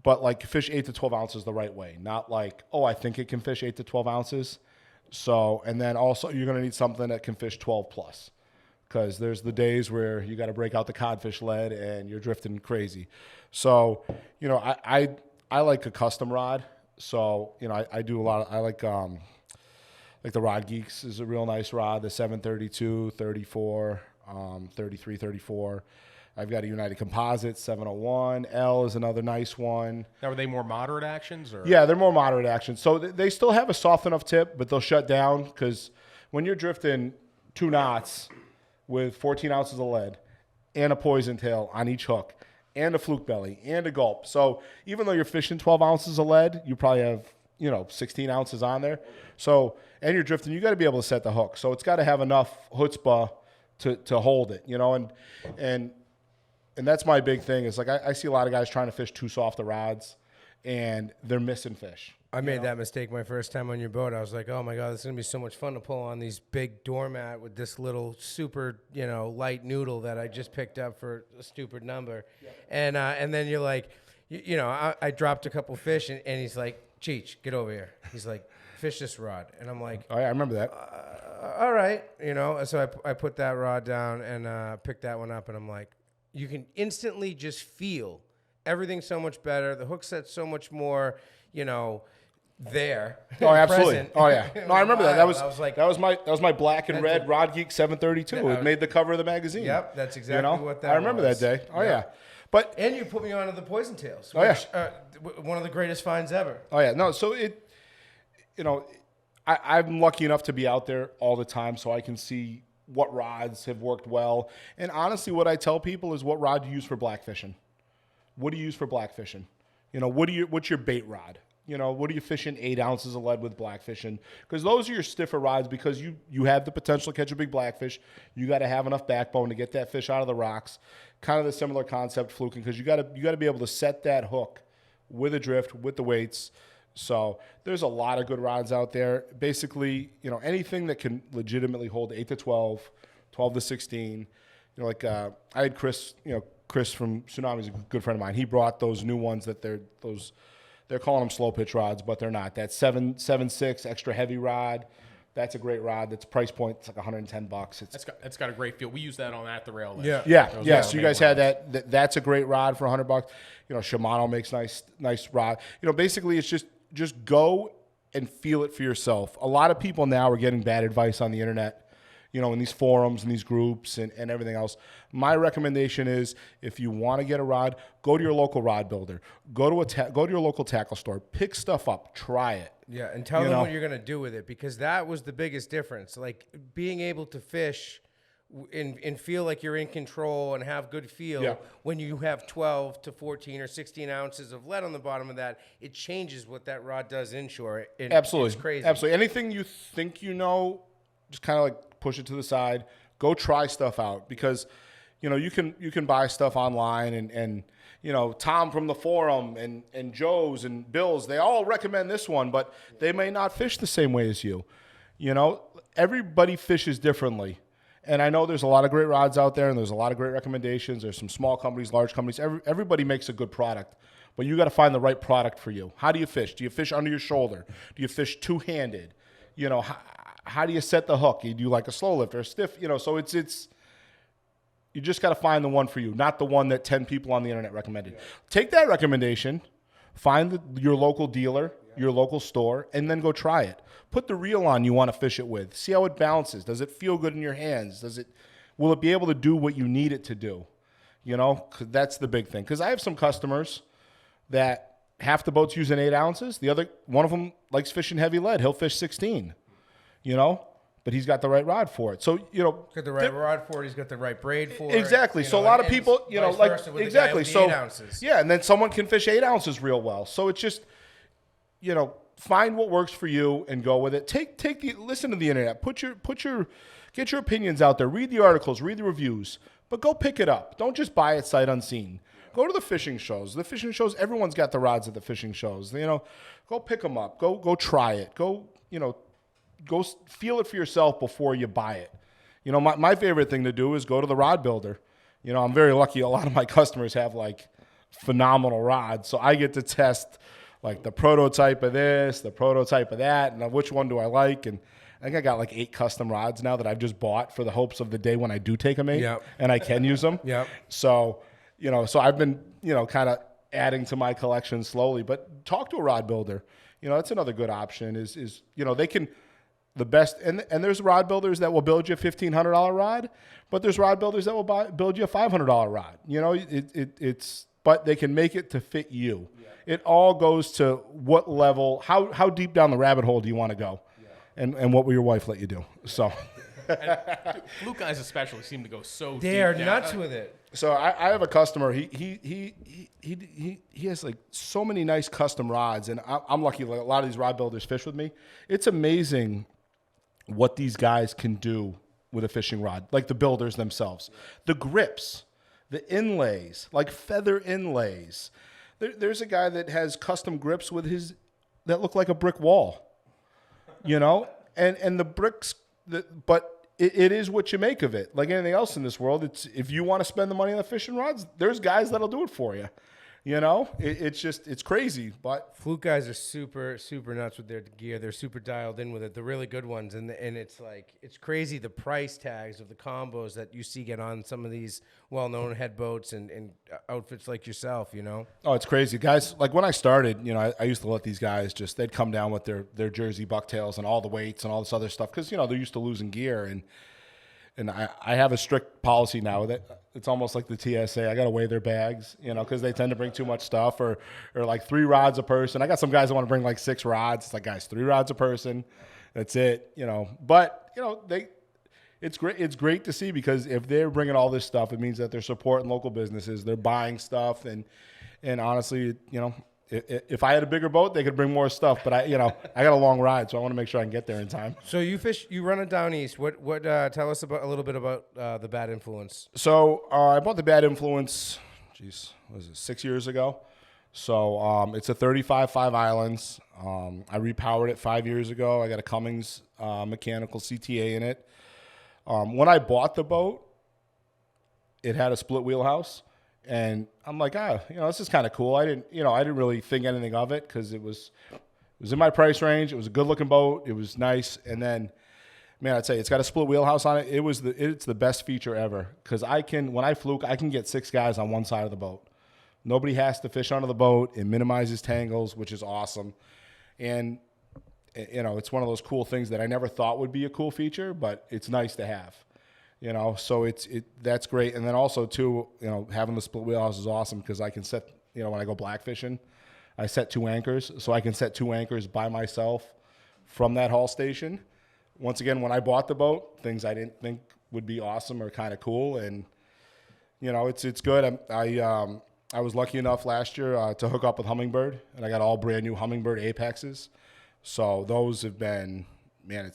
but like fish 8 to 12 ounces the right way, not like, oh, I think it can fish 8 to 12 ounces. So, and then also you're going to need something that can fish 12 plus because there's the days where you got to break out the codfish lead and you're drifting crazy. So, you know, I like a custom rod. So, you know, I do a lot of, I like the Rod Geeks is a real nice rod, the 732, 34. 33, 34. I've got a United Composite 701. L is another nice one. Now, are they more moderate actions? Or? Yeah, they're more moderate actions. So they still have a soft enough tip, but they'll shut down because when you're drifting 2 knots with 14 ounces of lead and a poison tail on each hook and a fluke belly and a gulp. So even though you're fishing 12 ounces of lead, you probably have, 16 ounces on there. So, and you're drifting, you got to be able to set the hook. So it's got to have enough chutzpah to hold it, and that's my big thing is like I see a lot of guys trying to fish too soft the rods and they're missing fish. I made that mistake my first time on your boat. I was like, oh my God, this is going to be so much fun to pull on these big doormat with this little super, light noodle that I just picked up for a stupid number. Yeah. And then you're like, I dropped a couple fish and he's like, Cheech, get over here. He's like, fish this rod. And I'm like, oh yeah, I remember that. All right. So I put that rod down and picked that one up and I'm like, you can instantly just feel everything so much better. The hook set's so much more, there. Oh, absolutely. Present. Oh yeah. No, I remember that. That was my black and red Rod Geek 732. It made the cover of the magazine. Yep, that's exactly what that was. I remember that day. Oh yeah. But and you put me onto the poison tails. Which, one of the greatest finds ever. Oh yeah. No, so I'm lucky enough to be out there all the time so I can see what rods have worked well. And honestly, what I tell people is what rod do you use for blackfishing? What do you use for blackfishing? What's your bait rod? What are you fishing 8 ounces of lead with blackfishing? Because those are your stiffer rods because you have the potential to catch a big blackfish. You got to have enough backbone to get that fish out of the rocks. Kind of the similar concept fluking because you got to be able to set that hook with a drift, with the weights. So there's a lot of good rods out there. Basically, anything that can legitimately hold 8 to 12, 12 to 16. I had Chris from Tsunami's a good friend of mine. He brought those new ones that they're calling them slow pitch rods, but they're not. That 7.6 extra heavy rod. That's a great rod. That's price point. It's like $110. It's got a great feel. We use that on At the Rail. Yeah. So you guys had that. That's a great rod for $100. Shimano makes nice rod. Basically it's just go and feel it for yourself. A lot of people now are getting bad advice on the internet, in these forums and these groups and everything else. My recommendation is if you want to get a rod, go to your local rod builder. Go to your local tackle store. Pick stuff up. Try it. Yeah, and tell them what you're going to do with it because that was the biggest difference. Like being able to fish and feel like you're in control and have good feel when you have 12 to 14 or 16 ounces of lead on the bottom of that, it changes what that rod does inshore. Absolutely. It's crazy. Absolutely. Anything you think just kind of like push it to the side. Go try stuff out because, you can buy stuff online and Tom from the forum and Joe's and Bill's, they all recommend this one, but they may not fish the same way as you. Everybody fishes differently. And I know there's a lot of great rods out there and there's a lot of great recommendations. There's some small companies, large companies. Everybody makes a good product, but you got to find the right product for you. How do you fish? Do you fish under your shoulder? Do you fish two-handed? How do you set the hook? You do like a slow lift or a stiff, so it's you just got to find the one for you, not the one that 10 people on the internet recommended. Yeah. Take that recommendation, find your local dealer, your local store, and then go try it. Put the reel on you want to fish it with. See how it balances. Does it feel good in your hands? Will it be able to do what you need it to do? 'Cause that's the big thing. Because I have some customers that half the boat's using 8 ounces. One of them likes fishing heavy lead. He'll fish 16, but he's got the right rod for it. So, got the right rod for it. He's got the right braid for it. Exactly. So a lot of people, exactly. So, yeah. And then someone can fish 8 ounces real well. So it's just, find what works for you and go with it. Listen to the internet. Get your opinions out there. Read the articles, read the reviews, but go pick it up. Don't just buy it sight unseen. Go to the fishing shows. The fishing shows, everyone's got the rods at the fishing shows. Go pick them up. Go try it. Go feel it for yourself before you buy it. My favorite thing to do is go to the rod builder. I'm very lucky. A lot of my customers have like phenomenal rods. So I get to test like the prototype of this, the prototype of that, and which one do I like. And I think I got like 8 custom rods now that I've just bought for the hopes of the day when I do take them 8 and I can use them. Yep. So, so I've been, kind of adding to my collection slowly, but talk to a rod builder. That's another good option is they can, the best. And there's rod builders that will build you a $1,500 rod, but there's rod builders that will build you a $500 rod. You know, it's but they can make it to fit you. Yeah. It all goes to what level, how deep down the rabbit hole do you want to go, and what will your wife let you do? So. And Fluke guys especially seem to go so They deep are down. nuts with it. So I have a customer. He has like so many nice custom rods, and I'm lucky. Like a lot of these rod builders fish with me. It's amazing what these guys can do with a fishing rod, like the builders themselves. The grips, the inlays, like feather inlays. There's a guy that has custom grips with his that look like a brick wall, you know, and the bricks. But it is what you make of it. Like anything else in this world, it's if you want to spend the money on the fishing rods, there's guys that'll do it for you. You know, it's crazy. But Fluke guys are super nuts with their gear. They're super dialed in with it. They're really good ones, and it's like it's crazy the price tags of the combos that you see get on some of these well-known head boats and outfits like yourself. You know. Oh, it's crazy, guys. Like when I started, you know, I used to let these guys they'd come down with their Jersey bucktails and all the weights and all this other stuff because you know they're used to losing gear and I have a strict policy now that it's almost like the TSA. I got to weigh their bags, you know, because they tend to bring too much stuff or like 3 rods a person. I got some guys that want to bring like 6 rods. It's like, guys, 3 rods a person. That's it, you know. But, you know, it's great. It's great to see because if they're bringing all this stuff, it means that they're supporting local businesses. They're buying stuff. And honestly, you know, if I had a bigger boat, they could bring more stuff. But I got a long ride, so I want to make sure I can get there in time. So you run it down east. What tell us a little bit about the Bad Influence. So I bought the Bad Influence, what was it, 6 years ago? So it's a 35 5 islands. I repowered it 5 years ago. I got a Cummins mechanical CTA in it. When I bought the boat, it had a split wheelhouse. And I'm like, you know, this is kind of cool. I didn't really think anything of it because it was in my price range. It was a good looking boat. It was nice. And then, man, I'd say it's got a split wheelhouse on it. It's the best feature ever because when I fluke, I can get 6 guys on one side of the boat. Nobody has to fish onto the boat. It minimizes tangles, which is awesome. And you know, it's one of those cool things that I never thought would be a cool feature, but it's nice to have. You know, so that's great. And then also too, you know, having the split wheelhouse is awesome because I can set, you know, when I go black fishing, I set 2 anchors. So I can set 2 anchors by myself from that haul station. Once again, when I bought the boat, things I didn't think would be awesome or kind of cool. And, you know, it's good. I was lucky enough last year to hook up with Humminbird, and I got all brand new Humminbird Apexes. So those have been, man,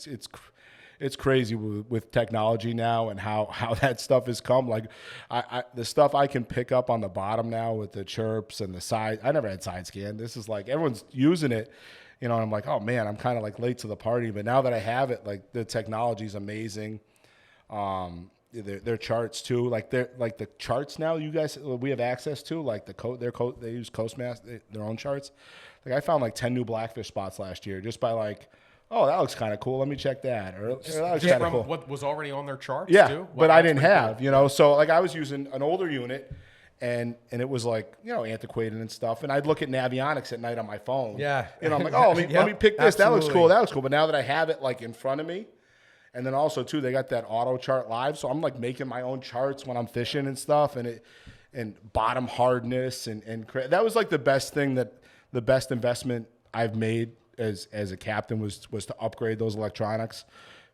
it's crazy with technology now and how that stuff has come. Like the stuff I can pick up on the bottom now with the chirps and the side. I never had side scan. This is like everyone's using it, you know. And I'm like, oh man, I'm kind of like late to the party. But now that I have it, like the technology is amazing. Their charts too, like the charts now. We have access to like they use Coastmaster their own charts. Like I found like 10 new blackfish spots last year just by like. Oh, that looks kind of cool. Let me check that. Or that looks kind of cool. What was already on their charts, yeah, too? But I didn't have, you know. So, like, I was using an older unit, and it was, like, you know, antiquated and stuff. And I'd look at Navionics at night on my phone. Yeah. You know, I'm like, oh, let me pick this. Absolutely. That looks cool. That looks cool. But now that I have it, like, in front of me, and then also, too, they got that auto chart live. So I'm, like, making my own charts when I'm fishing and stuff. And bottom hardness. And that was, like, the best investment I've made as a captain was to upgrade those electronics,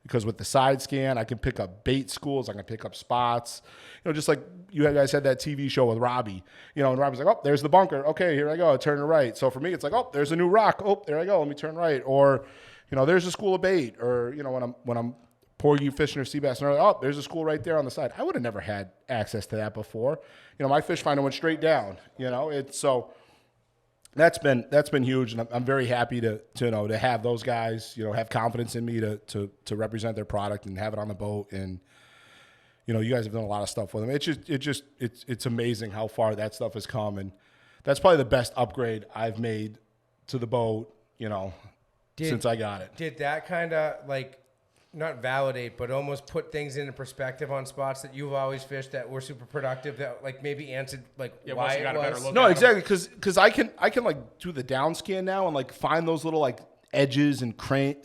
because with the side scan I can pick up bait schools, I can pick up spots, you know, just like you guys had that TV show with Robbie, you know, and Robbie's like, oh, there's the bunker, okay, here I go, I turn to right. So for me it's like, oh, there's a new rock, oh, there I go, let me turn right. Or, you know, there's a school of bait. Or, you know, when I'm porgy fishing or sea bass, and oh, there's a school right there on the side. I would have never had access to that before. You know, my fish finder went straight down, you know. It's so that's been huge, and I'm very happy to have those guys, you know, have confidence in me to represent their product and have it on the boat. And, you know, you guys have done a lot of stuff with them. It's amazing how far that stuff has come, and that's probably the best upgrade I've made to the boat, you know, since I got it. Did that kind of like not validate, but almost put things into perspective on spots that you've always fished that were super productive, that like maybe answered like why it was? No, exactly, because I can like do the down scan now and like find those little like edges and crane,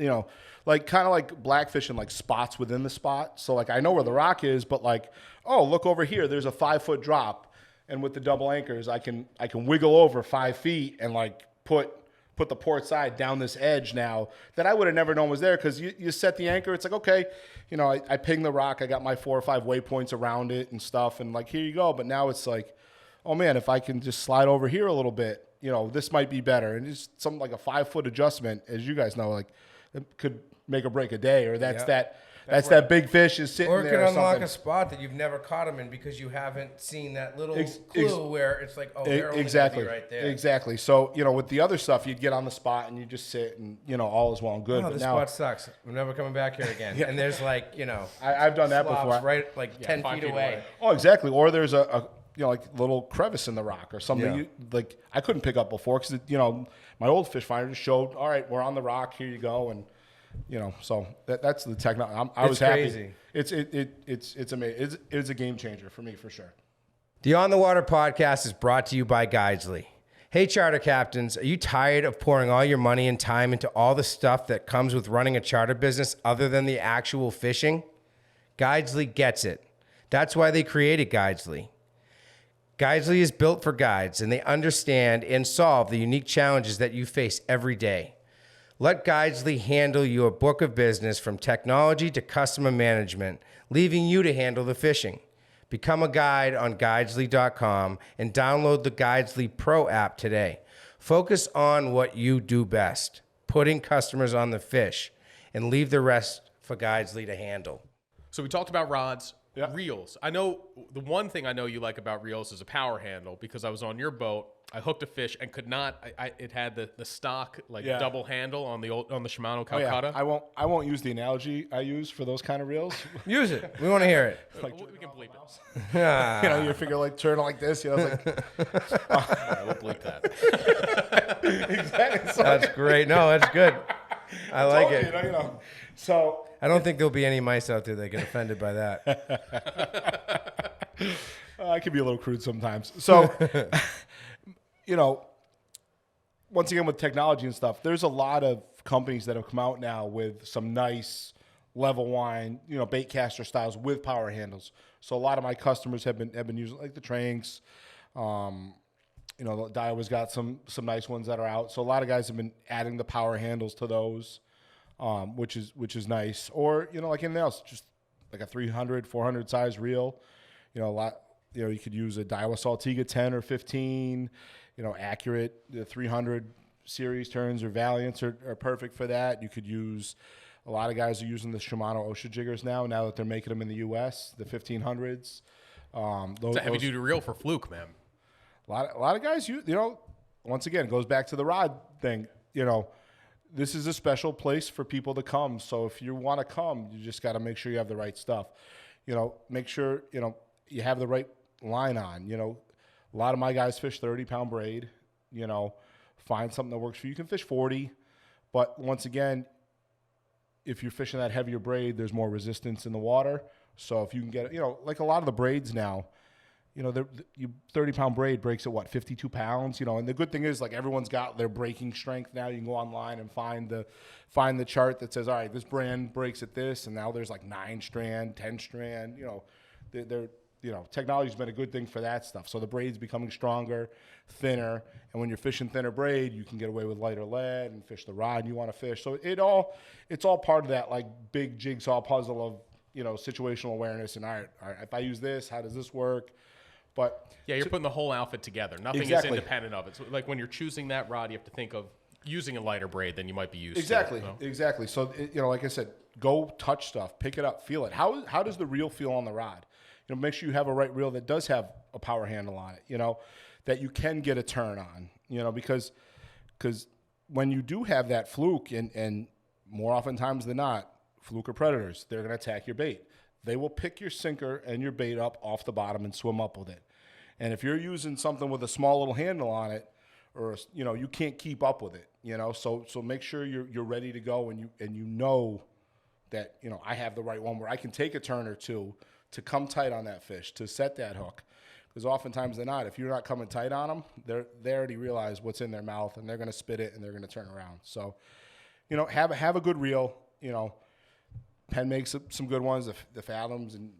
like kind of like blackfishing, like spots within the spot. So like I know where the rock is, but like, oh, look over here, there's a 5-foot drop. And with the double anchors, I can wiggle over 5 feet and like put the port side down this edge now that I would have never known was there, because you set the anchor. It's like, okay, I ping the rock. I got my 4 or 5 waypoints around it and stuff. And like, here you go. But now it's like, oh man, if I can just slide over here a little bit, this might be better. And it's something like a 5-foot adjustment, as you guys know, like it could make or break a day, or that's that big fish is sitting there. Or it could unlock a spot that you've never caught them in because you haven't seen that little clue where it's like, oh, they're only gonna be right there. Exactly. So, with the other stuff, you'd get on the spot and you just sit and, all is well and good. Oh, but this now, spot sucks. I'm never coming back here again. Yeah. And there's like, I've done that before. Right, like 10 feet away. Oh, exactly. Or there's a like little crevice in the rock or something like I couldn't pick up before because, my old fish finder just showed, all right, we're on the rock. Here you go. And, so that's the technology. I was happy. It's amazing. It's a game changer for me, for sure. The On the Water podcast is brought to you by Guidesley. Hey, charter captains, are you tired of pouring all your money and time into all the stuff that comes with running a charter business other than the actual fishing? Guidesley gets it. That's why they created Guidesley. Guidesley is built for guides, and they understand and solve the unique challenges that you face every day. Let Guidesley handle your book of business from technology to customer management, leaving you to handle the fishing. Become a guide on Guidesley.com and download the Guidesley Pro app today. Focus on what you do best, putting customers on the fish, and leave the rest for Guidesley to handle. So we talked about rods, reels. I know the one thing I know you like about reels is a power handle, because I was on your boat. I hooked a fish and could not. It had the stock double handle on the Shimano Calcutta. I won't use the analogy I use for those kind of reels. Use it. We want to hear it. We can bleep it. You figure like turn like this. It's like, we'll bleep that. Exactly. So that's great. No, that's good. I like it. So I don't think there'll be any mice out there that get offended by that. I can be a little crude sometimes. So. Once again with technology and stuff, there's a lot of companies that have come out now with some nice level line, bait caster styles with power handles. So a lot of my customers have been using like the Tranks. Daiwa's got some nice ones that are out. So a lot of guys have been adding the power handles to those, which is nice. Or like anything else, just like a 300, 400 size reel. You could use a Daiwa Saltiga 10 or 15. Accurate, the 300 series turns or Valiants are perfect for that. You could use, a lot of guys are using the Shimano OSHA jiggers now that they're making them in the U.S., the 1500s. It's a heavy-duty reel for Fluke, man. A lot of guys, once again, it goes back to the rod thing. This is a special place for people to come. So if you want to come, you just got to make sure you have the right stuff. Make sure, you have the right line on, A lot of my guys fish 30-pound braid. Find something that works for you. You can fish 40, but once again, if you're fishing that heavier braid, there's more resistance in the water. So if you can get, like a lot of the braids now, 30-pound braid breaks at 52 pounds. And the good thing is, like, everyone's got their breaking strength now. You can go online and find the chart that says, all right, this brand breaks at this, and now there's like 9-strand, 10-strand. Technology's been a good thing for that stuff. So the braid's becoming stronger, thinner, and when you're fishing thinner braid, you can get away with lighter lead and fish the rod you want to fish. So it's all part of that like big jigsaw puzzle of situational awareness. And all right, if I use this, how does this work? But you're putting the whole outfit together. Nothing is independent of it. So like when you're choosing that rod, you have to think of using a lighter braid than you might be used to. So. Exactly. So like I said, go touch stuff, pick it up, feel it. How does the reel feel on the rod? Make sure you have a right reel that does have a power handle on it, that you can get a turn on, because when you do have that fluke, and more oftentimes than not, fluke are predators. They're going to attack your bait. They will pick your sinker and your bait up off the bottom and swim up with it. And if you're using something with a small little handle on it, or you can't keep up with it, so make sure you're ready to go, and you know that I have the right one where I can take a turn or two to come tight on that fish, to set that hook. Because oftentimes they're not. If you're not coming tight on them, they already realize what's in their mouth, and they're going to spit it, and they're going to turn around. So, have a good reel. Penn makes some good ones, the Fathoms, and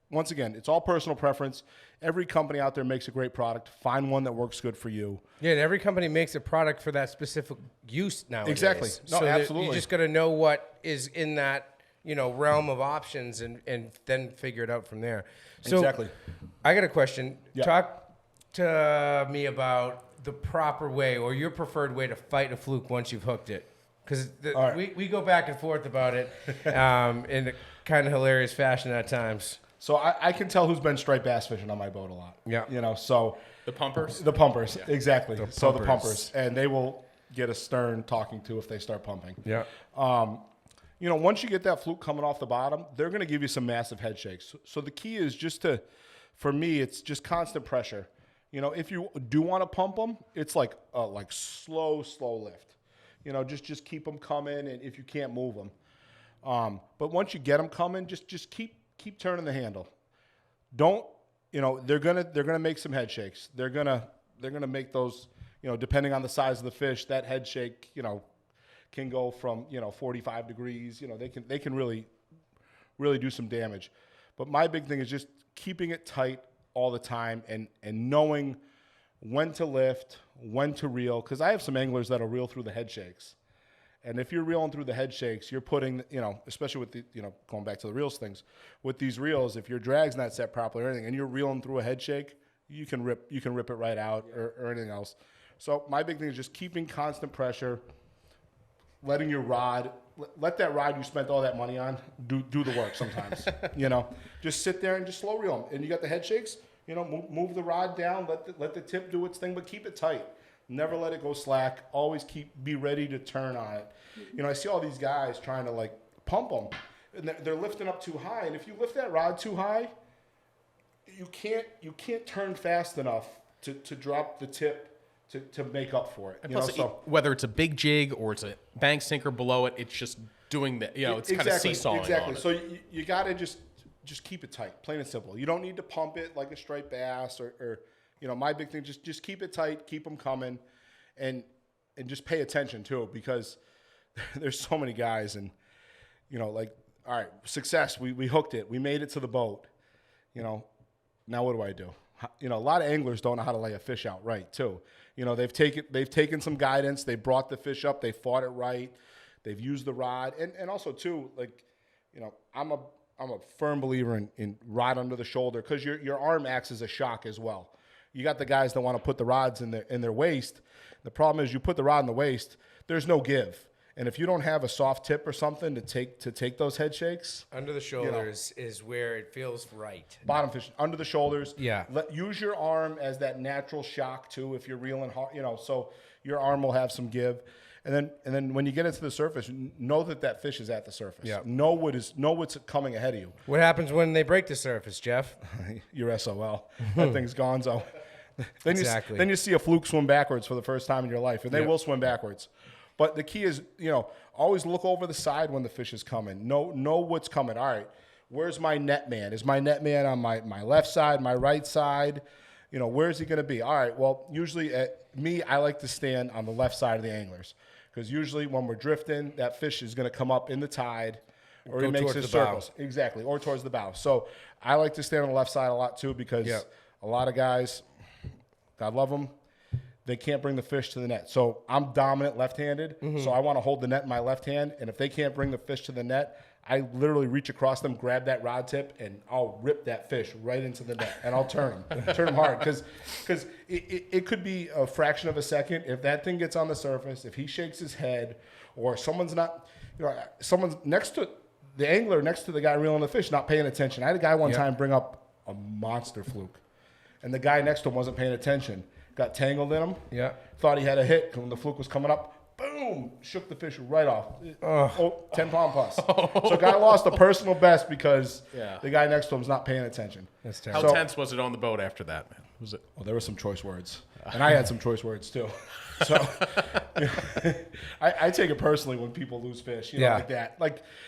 once again, it's all personal preference. Every company out there makes a great product. Find one that works good for you. Yeah, and every company makes a product for that specific use nowadays. Exactly. No, so absolutely. You just got to know what is in that realm of options, and then figure it out from there. So Exactly. I got a question. Yeah. Talk to me about the proper way or your preferred way to fight a fluke once you've hooked it. Because right. we go back and forth about it in a kind of hilarious fashion at times. So I can tell who's been striped bass fishing on my boat a lot. Yeah. So The pumpers? the pumpers, Yeah. exactly. The So the pumpers. pumpers, and they will get a stern talking to if they start pumping. Yeah. Once you get that fluke coming off the bottom, they're going to give you some massive head shakes. So the key is for me, it's just constant pressure. If you do want to pump them, it's like slow lift. Just keep them coming, and if you can't move them. But once you get them coming, just keep turning the handle. Don't, they're gonna make some head shakes. They're gonna make those, depending on the size of the fish, that head shake, can go from 45 degrees. They can really do some damage. But my big thing is just keeping it tight all the time and knowing when to lift, when to reel. Because I have some anglers that'll reel through the head shakes. And if you're reeling through the head shakes, you're putting, especially with the, going back to the reels things, with these reels, if your drag's not set properly or anything, and you're reeling through a head shake, you can rip it right out or anything else. So my big thing is just keeping constant pressure, letting your rod, let that rod you spent all that money on do the work sometimes. Just sit there and just slow reel them. And you got the head shakes, move the rod down, let the tip do its thing, but keep it tight. Never let it go slack. Always be ready to turn on it. I see all these guys trying to pump them, and they're lifting up too high. And if you lift that rod too high, you can't turn fast enough to drop the tip to make up for it. And plus, whether it's a big jig or it's a bank sinker below it, it's just doing the, it's kind of seesawing. Exactly. On it. So you got to just keep it tight, plain and simple. You don't need to pump it like a striped bass or my big thing, just keep it tight, keep them coming, and just pay attention too, because there's so many guys and, all right, success, we hooked it, we made it to the boat, now what do I do? A lot of anglers don't know how to lay a fish out right too. They've taken some guidance, they brought the fish up, they fought it right, they've used the rod, and also too, I'm a firm believer in rod under the shoulder, because your arm acts as a shock as well. You got the guys that want to put the rods in their waist. The problem is you put the rod in the waist, there's no give. And if you don't have a soft tip or something to take those head shakes, Under the shoulders is where it feels right. bottom fish under the shoulders. Yeah. Use your arm as that natural shock too. If you're reeling hard, so your arm will have some give. And then when you get into the surface, know that fish is at the surface. Yeah. Know what's coming ahead of you. What happens when they break the surface, Jeff? You're SOL. That thing's gonzo. Then Exactly. Then you see a fluke swim backwards for the first time in your life, and they will swim backwards. But the key is, always look over the side when the fish is coming. Know what's coming. All right, where's my net man? Is my net man on my left side, my right side? Where's he going to be? All right, well, usually I like to stand on the left side of the anglers, because usually when we're drifting, that fish is going to come up in the tide, or he makes his circles. Exactly, or towards the bow. So I like to stand on the left side a lot too, because a lot of guys, God love them, they can't bring the fish to the net. So I'm dominant left-handed, so I want to hold the net in my left hand, and if they can't bring the fish to the net, I literally reach across them, grab that rod tip, and I'll rip that fish right into the net, and I'll turn them hard, because it could be a fraction of a second. If that thing gets on the surface, if he shakes his head, or someone's next to the angler, next to the guy reeling the fish, not paying attention. I had a guy one time bring up a monster fluke, and the guy next to him wasn't paying attention. Got tangled in him. Yeah. Thought he had a hit when the fluke was coming up. Boom! Shook the fish right off. 10-pound plus. So guy lost a personal best because the guy next to him's not paying attention. That's terrible. How tense was it on the boat after that, man? Was it? Well, there were some choice words. And I had some choice words too. So I take it personally when people lose fish, like that.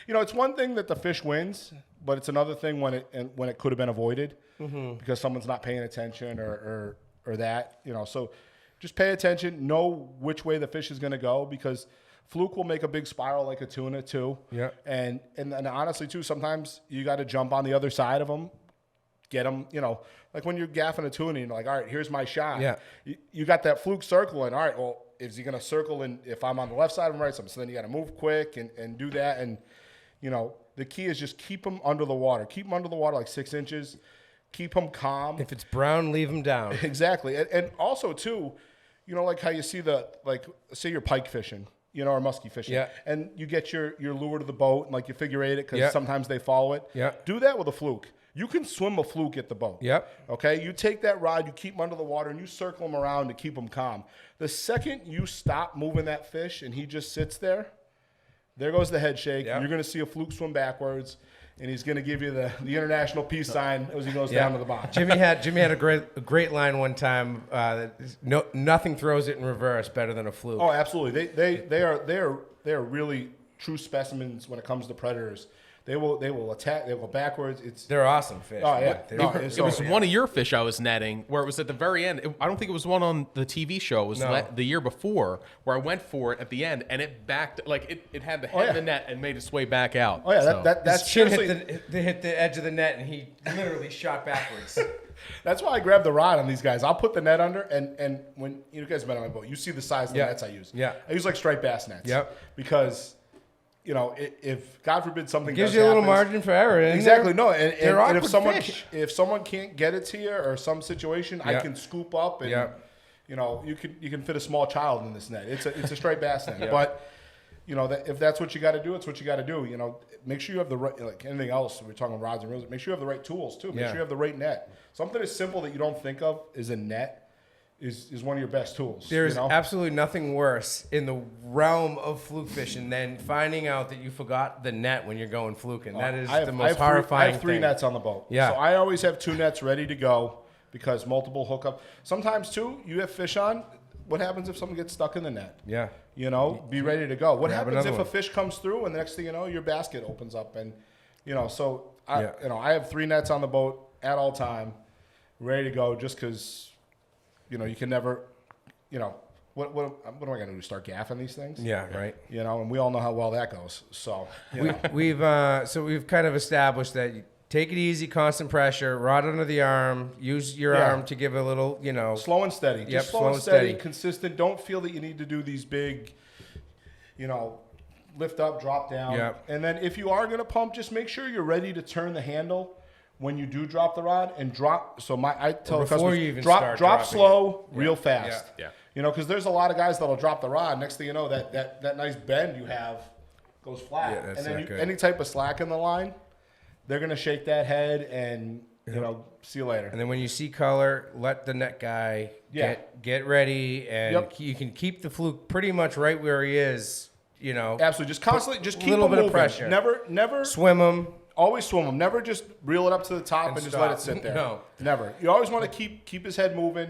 It's one thing that the fish wins, but it's another thing when it could have been avoided because someone's not paying attention or that. So just pay attention, know which way the fish is going to go, because Fluke will make a big spiral like a tuna too. Yeah. And honestly too, sometimes you got to jump on the other side of them, get them, like when you're gaffing a tuna, you're like, all right, here's my shot. Yeah. You got that Fluke circling. All right, well, is he going to circle in if I'm on the left side of him, right? So then you got to move quick and do that. And, the key is just keep them under the water. Keep them under the water like 6 inches. Keep them calm. If it's brown, leave them down. Exactly. And also, too, like how you see say you're pike fishing, or musky fishing. Yeah. And you get your lure to the boat and you figure eight it because Yeah. sometimes they follow it. Yeah. Do that with a Fluke. You can swim a Fluke at the boat. Yep. Okay? You take that rod, you keep them under the water, and you circle them around to keep them calm. The second you stop moving that fish and he just sits there goes the head shake. Yep. You're going to see a Fluke swim backwards, and he's going to give you the international peace sign as he goes down to the bottom. Jimmy had a great line one time. Nothing throws it in reverse better than a Fluke. Oh, absolutely. They are really true specimens when it comes to predators. They will attack. They will go backwards. They're awesome fish. Oh yeah. It was one of your fish I was netting where it was at the very end. I don't think it was one on the TV show. It was the year before where I went for it at the end and it backed it had the head of the net and made its way back out. Oh yeah, So. that's His chin seriously. hit the edge of the net and he literally shot backwards. That's why I grab the rod on these guys. I'll put the net under, and when you guys have been on my boat, you see the size of the nets I use. Yeah. I use striped bass nets. Yep. Because, if God forbid something Gives does you a little happen- margin for error. Exactly. No, and if awkward fish. someone can't get it to you or some situation, I can scoop up and you can fit a small child in this net. It's a striped bass net. But if that's what you got to do, it's what you got to do. Make sure you have the right, like anything else. We're talking rods and reels. Make sure you have the right tools too. Make sure you have the right net. Something as simple that you don't think of as a net is one of your best tools. There's absolutely nothing worse in the realm of fluke fishing than finding out that you forgot the net when you're going fluking. That is the most horrifying I have three thing. nets on the boat. Yeah. So I always have 2 nets ready to go because multiple hookup. Sometimes too, you have fish on. What happens if someone gets stuck in the net? Yeah. Be ready to go. What Grab happens if another a one. fish comes through and the next thing you know, your basket opens up and I have 3 nets on the boat at all time, ready to go just because, you can never, what am I going to do? Start gaffing these things? Yeah, right. And we all know how well that goes. So, We've kind of established that you take it easy, constant pressure, rod under the arm, use your arm to give a little, slow and steady. Yep, Just slow and steady, consistent. Don't feel that you need to do these big, lift up, drop down. Yep. And then if you are going to pump, just make sure you're ready to turn the handle when you do drop the rod and drop. So I tell the Before customers, you even drop start dropping slow, real fast. Yeah. Because there's a lot of guys that'll drop the rod. Next thing you know, that nice bend you have goes flat. Yeah, that's and then not good. any type of slack in the line, they're going to shake that head and, see you later. And then when you see color, let the net guy get ready, and you can keep the fluke pretty much right where he is. Absolutely. Just constantly, just keep a little him bit of moving. pressure. Never Swim them. always swim him. Never just reel it up to the top and just stop. let it sit there. No. Never. You always want to keep his head moving.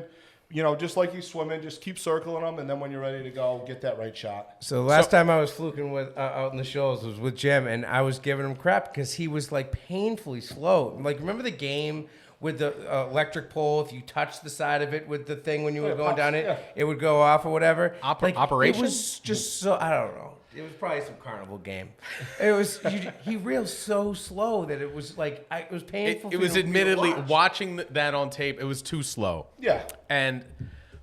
Just like he's swimming, just keep circling him, and then when you're ready to go, get that right shot. So the last time I was fluking with out in the shoals was with Jim, and I was giving him crap because he was painfully slow. Remember the game with the electric pole? If you touch the side of it with the thing when you were going down it, it would go off or whatever. Operation? It was just so, I don't know. It was probably some carnival game. It was he reeled so slow that it was it was painful. It was admittedly watching that on tape. It was too slow. Yeah.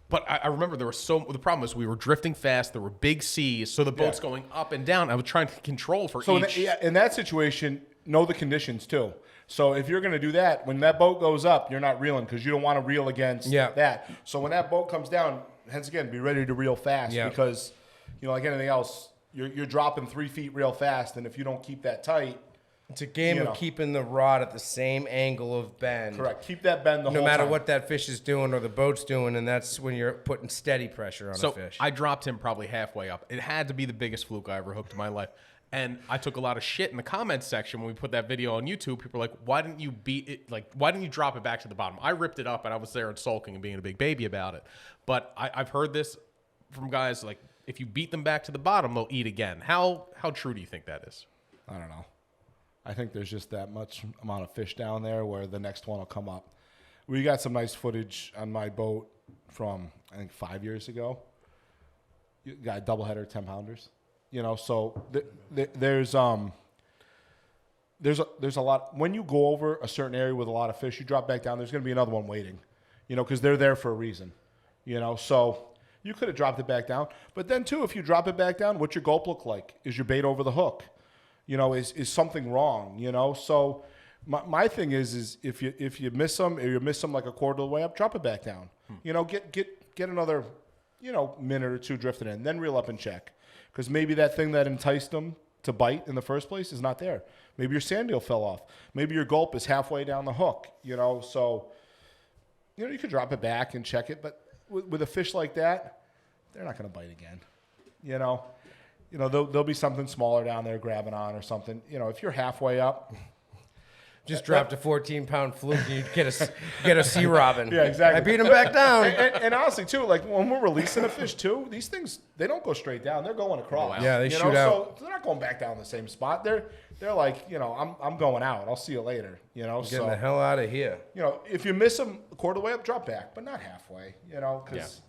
But I remember the problem was we were drifting fast. There were big seas, so the boat's going up and down. I was trying to control for each. In that situation, know the conditions too. So if you're going to do that, when that boat goes up, you're not reeling because you don't want to reel against that. So when that boat comes down, hence again, be ready to reel fast because, like anything else, you're dropping 3 feet real fast, and if you don't keep that tight, it's a game of keeping the rod at the same angle of bend. correct. Keep that bend the whole No time. matter what that fish is doing or the boat's doing, and that's when you're putting steady pressure on a fish. I dropped him probably halfway up. It had to be the biggest fluke I ever hooked in my life. And I took a lot of shit in the comments section when we put that video on YouTube. People were like, why didn't you beat it? Why didn't you drop it back to the bottom? I ripped it up, and I was there and sulking and being a big baby about it. But I've heard this from guys, if you beat them back to the bottom, they'll eat again. How true do you think that is? I don't know. I think there's just that much amount of fish down there where the next one will come up. We got some nice footage on my boat from, I think, 5 years ago. You got a doubleheader 10-pounders. You know, so there's a lot. When you go over a certain area with a lot of fish, you drop back down. There's going to be another one waiting, you know, because they're there for a reason, you know. So you could have dropped it back down, but then too, if you drop it back down, what's your gulp look like? Is your bait over the hook? You know, is something wrong? You know, so my thing is if you miss them or you miss them like a quarter of the way up, drop it back down. You know, get another, you know, minute or two drifting in, then reel up and check, because maybe that thing that enticed them to bite in the first place is not there. Maybe your sand eel fell off. Maybe your gulp is halfway down the hook, you know. So, you know, you could drop it back and check it. But with a fish like that, they're not going to bite again, you know. You know, there'll be something smaller down there grabbing on or something. You know, if you're halfway up. Just dropped a 14-pound fluke and you get a sea robin. Yeah, exactly. I beat him back down. And honestly, too, like when we're releasing a fish, too, these things, they don't go straight down. They're going across. Yeah, they shoot out. So they're not going back down the same spot. They're like, you know, I'm going out. I'll see you later, you know. Getting the hell out of here. You know, if you miss them a quarter of the way up, drop back, but not halfway, you know, because,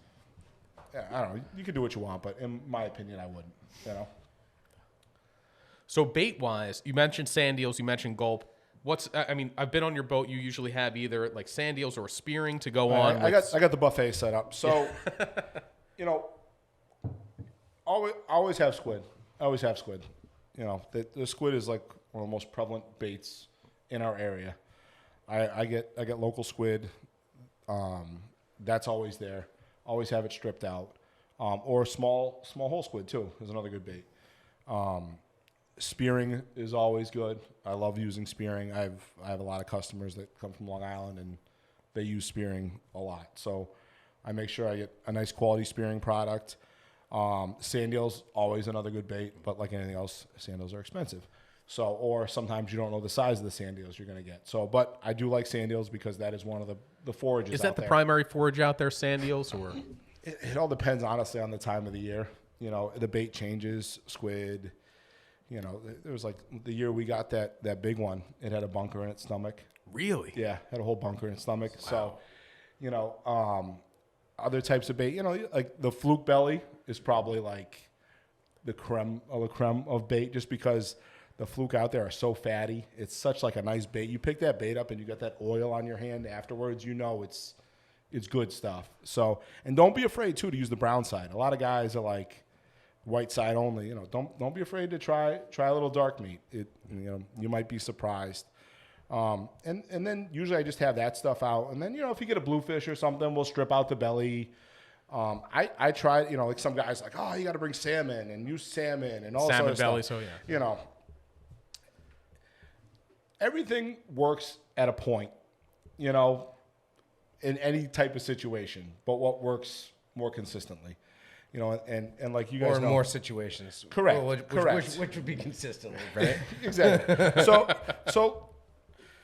I don't know, you can do what you want, but in my opinion, I wouldn't, you know. So bait-wise, you mentioned sand eels, you mentioned gulp. I mean, I've been on your boat. You usually have either like sand eels or spearing to go on. I got the buffet set up. So, you know, always have squid. I always have squid. You know, the squid is like one of the most prevalent baits in our area. I get local squid. That's always there. Always have it stripped out. Or small whole squid too is another good bait. Spearing is always good. I love using spearing. I have a lot of customers that come from Long Island and they use spearing a lot. So I make sure I get a nice quality spearing product. Sand eels, always another good bait, but like anything else, sand eels are expensive. So, or sometimes you don't know the size of the sand eels you're going to get. So, but I do like sand eels because that is one of the forages Is that out the there. primary forage out there, sand eels, or? It all depends, honestly, on the time of the year. You know, the bait changes, squid. You know, there was like the year we got that big one, it had a bunker in its stomach. Really? Yeah, had a whole bunker in its stomach. Wow. So, you know, other types of bait, you know, like the fluke belly is probably like the creme of bait, just because the fluke out there are so fatty. It's such like a nice bait. You pick that bait up and you got that oil on your hand afterwards, you know it's good stuff. So, and don't be afraid too to use the brown side. A lot of guys are like white side only. You know, don't be afraid to try a little dark meat. You know, you might be surprised. And then usually I just have that stuff out. And then, you know, if you get a bluefish or something, we'll strip out the belly. I try, you know, like some guys like, oh, you got to bring salmon and use salmon and all this other belly, stuff. so yeah. You know, everything works at a point, you know, in any type of situation, but what works more consistently. You know, and like you guys know. Or in more situations. Correct. Well, correct. Which would be consistently, right? Exactly. So,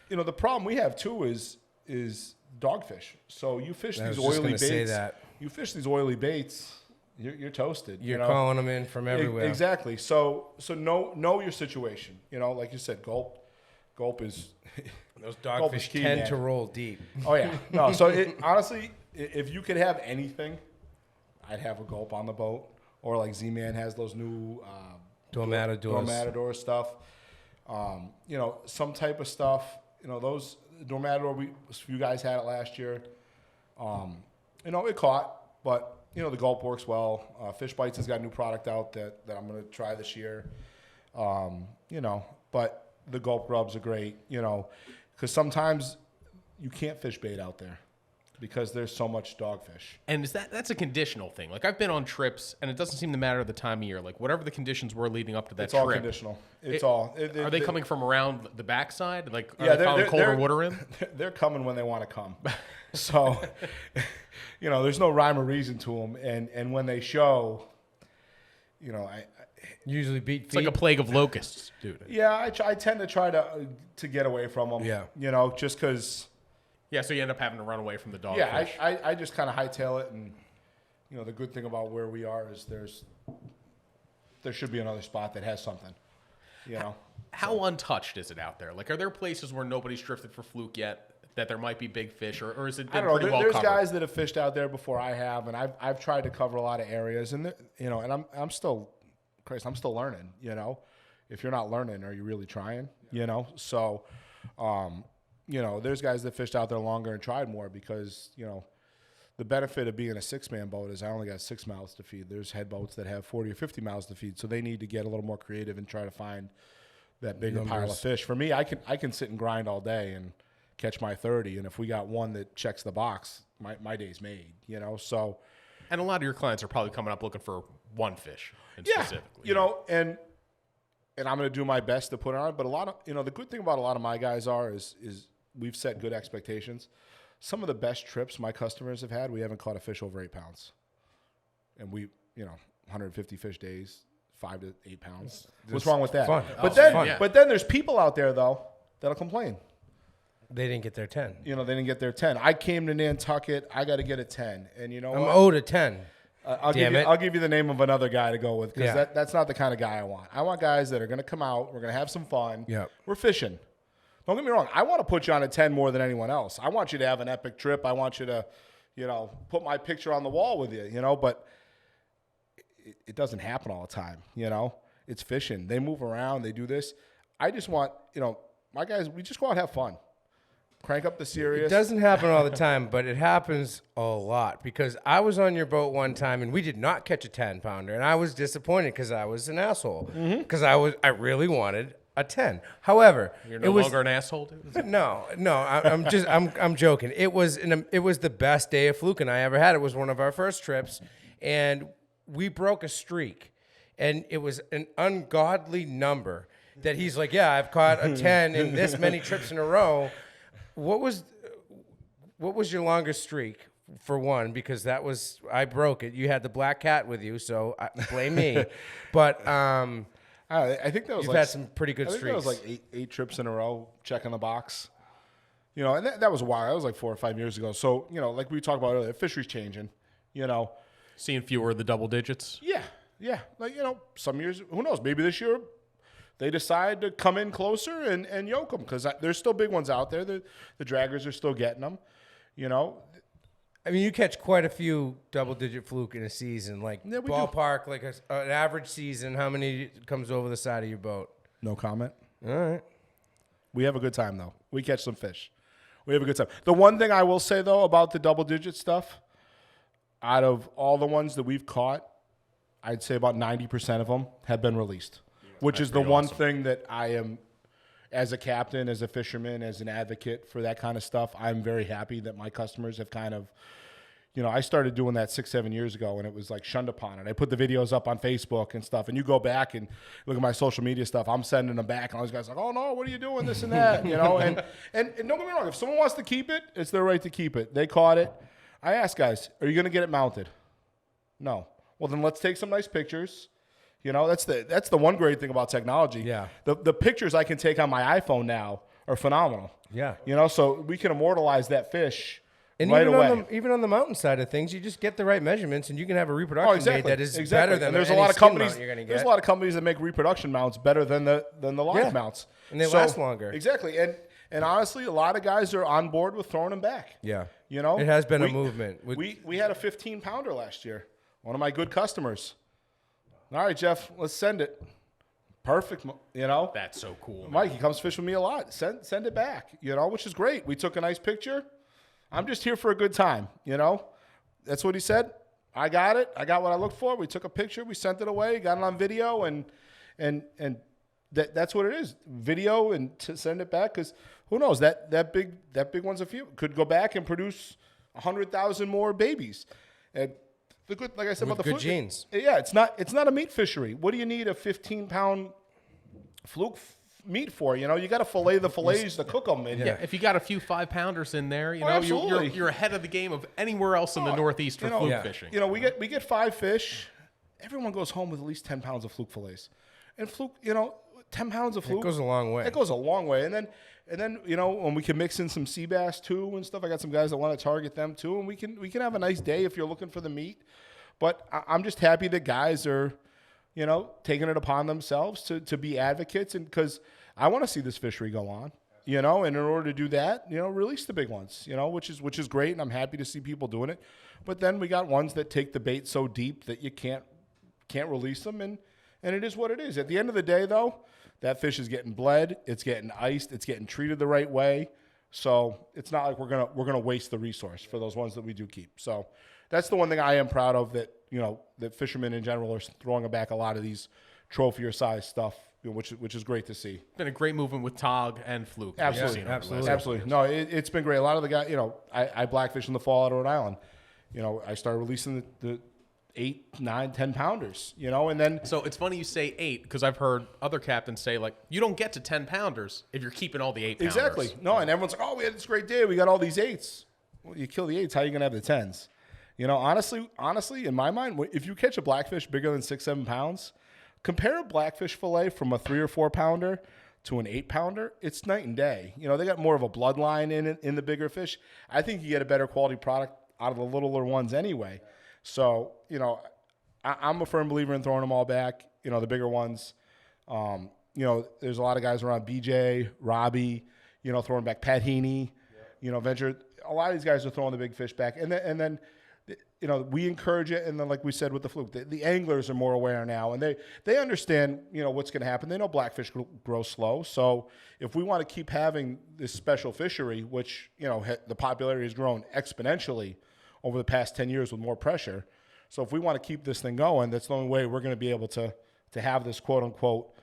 you know, the problem we have too is dogfish. So you fish these oily baits. Say that. You fish these oily baits, you're toasted. You're you know? calling them in from everywhere. Exactly. So know your situation. You know, like you said, gulp is. Those dogfish tend to roll deep. Oh yeah. No. So honestly, if you could have anything, I'd have a gulp on the boat, or like Z-Man has those new Dormatador stuff. You know, some type of stuff. You know, those Dormatador. You guys had it last year. You know, it caught, but you know the gulp works well. Fish Bites has got a new product out that I'm going to try this year. You know, but the gulp rubs are great. You know, because sometimes you can't fish bait out there, because there's so much dogfish. And that's a conditional thing. Like I've been on trips, and it doesn't seem to matter the time of year. Like whatever the conditions were leading up to that trip. It's all conditional. Are they coming from around the backside? Like are yeah, they following colder water in? They're coming when they want to come. So, you know, there's no rhyme or reason to them. And when they show, you know, I usually beat feet. It's like a plague of locusts, dude. Yeah, I tend to try to get away from them. Yeah. You know, just because. Yeah, so you end up having to run away from the dogfish. Yeah, I just kind of hightail it, and you know the good thing about where we are is there should be another spot that has something. You know, how untouched is it out there? Like, are there places where nobody's drifted for fluke yet that there might be big fish, or is it been pretty well there's covered? Guys that have fished out there before I have, and I've tried to cover a lot of areas, and you know, and I'm still Christ, I'm still learning, you know. If you're not learning, are you really trying, you know? So, you know, there's guys that fished out there longer and tried more because, you know, the benefit of being a 6-man boat is I only got 6 mouths to feed. There's head boats that have 40 or 50 mouths to feed, so they need to get a little more creative and try to find that bigger pile of fish. For me, I can sit and grind all day and catch my 30, and if we got one that checks the box, my day's made, you know. So, and a lot of your clients are probably coming up looking for one fish specifically. You know, and I'm going to do my best to put it on. But a lot of, you know, the good thing about a lot of my guys is we've set good expectations. Some of the best trips my customers have had, we haven't caught a fish over 8 pounds, and we, you know, 150 fish days, 5 to 8 pounds. What's wrong with that? Fun. But then there's people out there though that'll complain. They didn't get their 10. You know, they didn't get their 10. I came to Nantucket. I got to get a 10, and you know I'm what? owed a 10. I'll give you the name of another guy to go with because Yeah. that's not the kind of guy I want. I want guys that are going to come out. We're going to have some fun. Yep. We're fishing. Don't get me wrong. I want to put you on a 10 more than anyone else. I want you to have an epic trip. I want you to, you know, put my picture on the wall with you, you know, but it doesn't happen all the time, you know. It's fishing. They move around. They do this. I just want, you know, my guys, we just go out and have fun. Crank up the serious. It doesn't happen all the time, but it happens a lot because I was on your boat one time and we did not catch a 10-pounder, and I was disappointed because I was an asshole because I really wanted a 10. However, You're no longer an asshole, dude? No, I'm joking. It was the best day of Fluke and I ever had. It was one of our first trips, and we broke a streak, and it was an ungodly number that he's like, yeah, I've caught a 10 in this many trips in a row. What was your longest streak for one? Because I broke it. You had the black cat with you, so blame me. But I think that was you've had some pretty good streaks. That was like eight trips in a row, checking the box. You know, and that was a while. That was like 4 or 5 years ago. So, you know, like we talked about earlier, fisheries changing, you know. Seeing fewer of the double digits? Yeah. Like, you know, some years, who knows, maybe this year they decide to come in closer and yoke them because there's still big ones out there. The draggers are still getting them, you know. I mean, you catch quite a few double-digit fluke in a season. Like ballpark, like an average season, how many comes over the side of your boat? No comment. All right. We have a good time, though. We catch some fish. We have a good time. The one thing I will say, though, about the double-digit stuff, out of all the ones that we've caught, I'd say about 90% of them have been released, which is the one thing that I am, as a captain, as a fisherman, as an advocate for that kind of stuff, I'm very happy that my customers have kind of, you know, I started doing that 6-7 years ago, and it was like shunned upon. And I put the videos up on Facebook and stuff, and you go back and look at my social media stuff, I'm sending them back, and all these guys are like, oh, no, what are you doing, this and that, you know? And don't get me wrong, if someone wants to keep it, it's their right to keep it. They caught it. I asked guys, are you going to get it mounted? No. Well, then let's take some nice pictures. You know, that's the one great thing about technology. Yeah. The pictures I can take on my iPhone now are phenomenal. Yeah. You know, so we can immortalize that fish and right away. Even on the mountain side of things, you just get the right measurements, and you can have a reproduction made that is better than and there's any a lot of skin companies. mount you're gonna get. There's a lot of companies that make reproduction mounts better than the live mounts, and they last longer. Exactly, and honestly, a lot of guys are on board with throwing them back. Yeah. You know, it has been a movement. We had a 15-pounder last year. One of my good customers. All right, Jeff, let's send it. Perfect, you know. That's so cool. Mike, he comes fish with me a lot. Send it back, you know, which is great. We took a nice picture. I'm just here for a good time, you know. That's what he said. I got it. I got what I looked for. We took a picture. We sent it away. Got it on video, and that's what it is. Video and to send it back because who knows that big one's a few could go back and produce 100,000 more babies. And the good, like I said, with about the good genes. Yeah, it's not a meat fishery. What do you need a 15-pound fluke meat for? You know, you got to fillet the fillets to cook them. And Yeah, if you got a few 5-pounders in there, you know, absolutely. you're ahead of the game of anywhere else in the Northeast for fluke fishing. You know, we get 5 fish. Everyone goes home with at least 10 pounds of fluke fillets. And fluke, you know, 10 pounds of fluke. It goes a long way. It goes a long way. And then you know, when we can mix in some sea bass too and stuff, I got some guys that want to target them too, and we can have a nice day if you're looking for the meat. But I'm just happy that guys are, you know, taking it upon themselves to be advocates, and because I want to see this fishery go on, you know, and in order to do that, you know, release the big ones, you know, which is great, and I'm happy to see people doing it. But then we got ones that take the bait so deep that you can't release them, and And it is what it is. At the end of the day, though, that fish is getting bled, it's getting iced, it's getting treated the right way. So it's not like we're gonna waste the resource for those ones that we do keep. So that's the one thing I am proud of, that that fishermen in general are throwing back a lot of these trophy or size stuff, which is great to see. It's been a great movement with Tog and Fluke. Absolutely, absolutely. absolutely. No, it's been great. A lot of the guys, I blackfish in the fall at Rhode Island. I started releasing the 8, 9, 10 pounders, and then. So it's funny you say 8, because I've heard other captains say, like, you don't get to 10 pounders if you're keeping all the 8 pounders. Exactly. No, and everyone's like, oh, we had this great day. We got all these 8s. Well, you kill the 8s, how are you going to have the 10s? Honestly, in my mind, if you catch a blackfish bigger than 6, 7 pounds, compare a blackfish fillet from a 3 or 4 pounder to an 8 pounder. It's night and day. They got more of a bloodline in it, in the bigger fish. I think you get a better quality product out of the littler ones anyway. So, I'm a firm believer in throwing them all back, the bigger ones. There's a lot of guys around, BJ, Robbie, throwing back Pat Heaney, Venture. A lot of these guys are throwing the big fish back. And then we encourage it. And then, like we said with the Fluke, the anglers are more aware now. And they understand, what's going to happen. They know blackfish grow slow. So if we want to keep having this special fishery, which, the popularity has grown exponentially over the past 10 years with more pressure. So if we want to keep this thing going, that's the only way we're going to be able to have this quote unquote,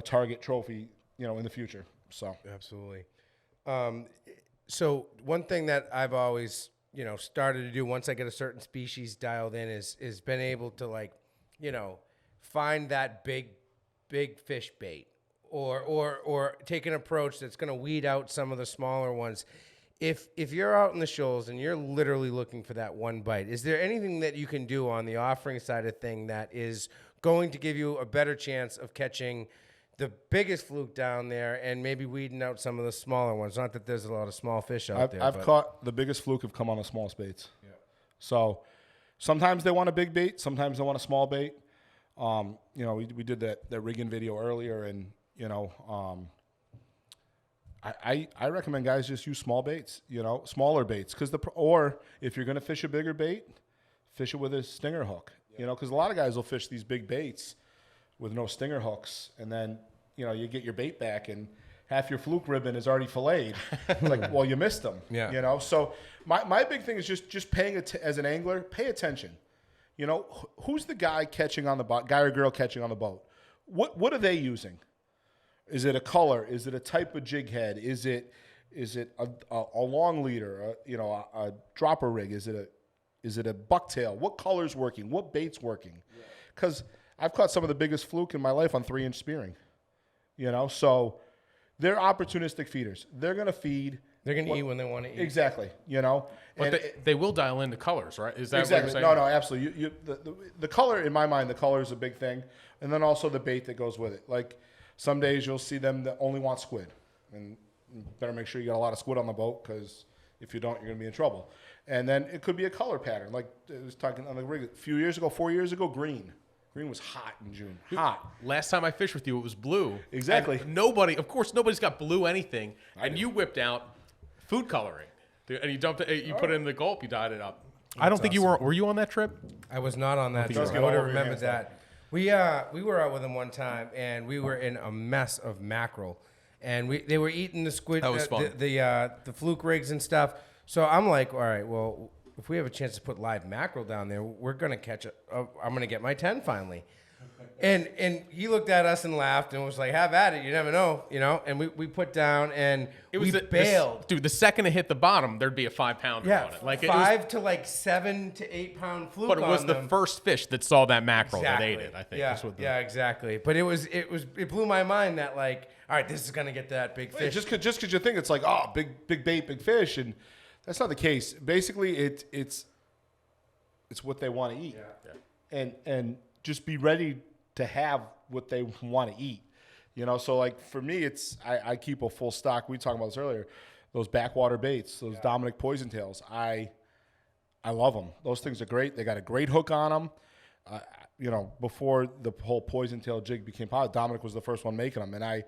target trophy, in the future. So Absolutely. So one thing that I've always, started to do once I get a certain species dialed in is been able to find that big fish bait or take an approach that's going to weed out some of the smaller ones. If you're out in the shoals and you're literally looking for that one bite, is there anything that you can do on the offering side of thing that is going to give you a better chance of catching the biggest fluke down there and maybe weeding out some of the smaller ones? Not that there's a lot of small fish out there. I've caught the biggest fluke have come on the small baits. Yeah. So sometimes they want a big bait, sometimes they want a small bait. We did that rigging video earlier, and I recommend guys just use small baits, smaller baits, or if you're going to fish a bigger bait, fish it with a stinger hook, because a lot of guys will fish these big baits with no stinger hooks, and then you get your bait back and half your fluke ribbon is already filleted. Like, well, you missed them. Yeah. So my big thing is just paying as an angler, pay attention. Who's the guy catching on the boat, guy or girl catching on the boat? What are they using? Is it a color? Is it a type of jig head? Is it a long leader? A dropper rig? Is it a bucktail? What color's working? What bait's working? Because I've caught some of the biggest fluke in my life on 3-inch spearing. So they're opportunistic feeders. They're gonna feed. They're gonna eat when they want to eat. Exactly. But they will dial in the colors, right? Is that exactly? What you're saying? No, absolutely. The color, in my mind, the color is a big thing, and then also the bait that goes with it. Like, some days you'll see them that only want squid, and you better make sure you got a lot of squid on the boat, because if you don't, you're going to be in trouble. And then it could be a color pattern. Like I was talking on the rig a few years ago, 4 years ago, green. Green was hot in June. Hot. Last time I fished with you, it was blue. Exactly. And nobody's got blue anything. And you whipped out food coloring. And you dumped it, you put it in the gulp, you dyed it up. I don't think you were you on that trip? I was not on that trip. I would have remembered that. We were out with them one time, and we were in a mess of mackerel, and they were eating the squid, that was fun. The fluke rigs and stuff. So I'm like, all right, well, if we have a chance to put live mackerel down there, we're gonna catch it. I'm gonna get my 10 finally. And he looked at us and laughed and was like, have at it. You never know, And we put down and we bailed. Dude, the second it hit the bottom, there'd be a 5-pounder on it. Like 5 to 7 to 8 pound fluke. But it was the first fish that saw that mackerel that ate it, I think. Yeah, exactly. But it blew my mind that, like, all right, this is gonna get that big fish. Just because you think it's like, oh, big bait, big fish, and that's not the case. Basically, it's what they want to eat, and just be ready to have what they want to eat, So like for me, I keep a full stock. We talked about this earlier. Those backwater baits, those Dominic poison tails. I love them. Those things are great. They got a great hook on them. Before the whole poison tail jig became popular, Dominic was the first one making them, and I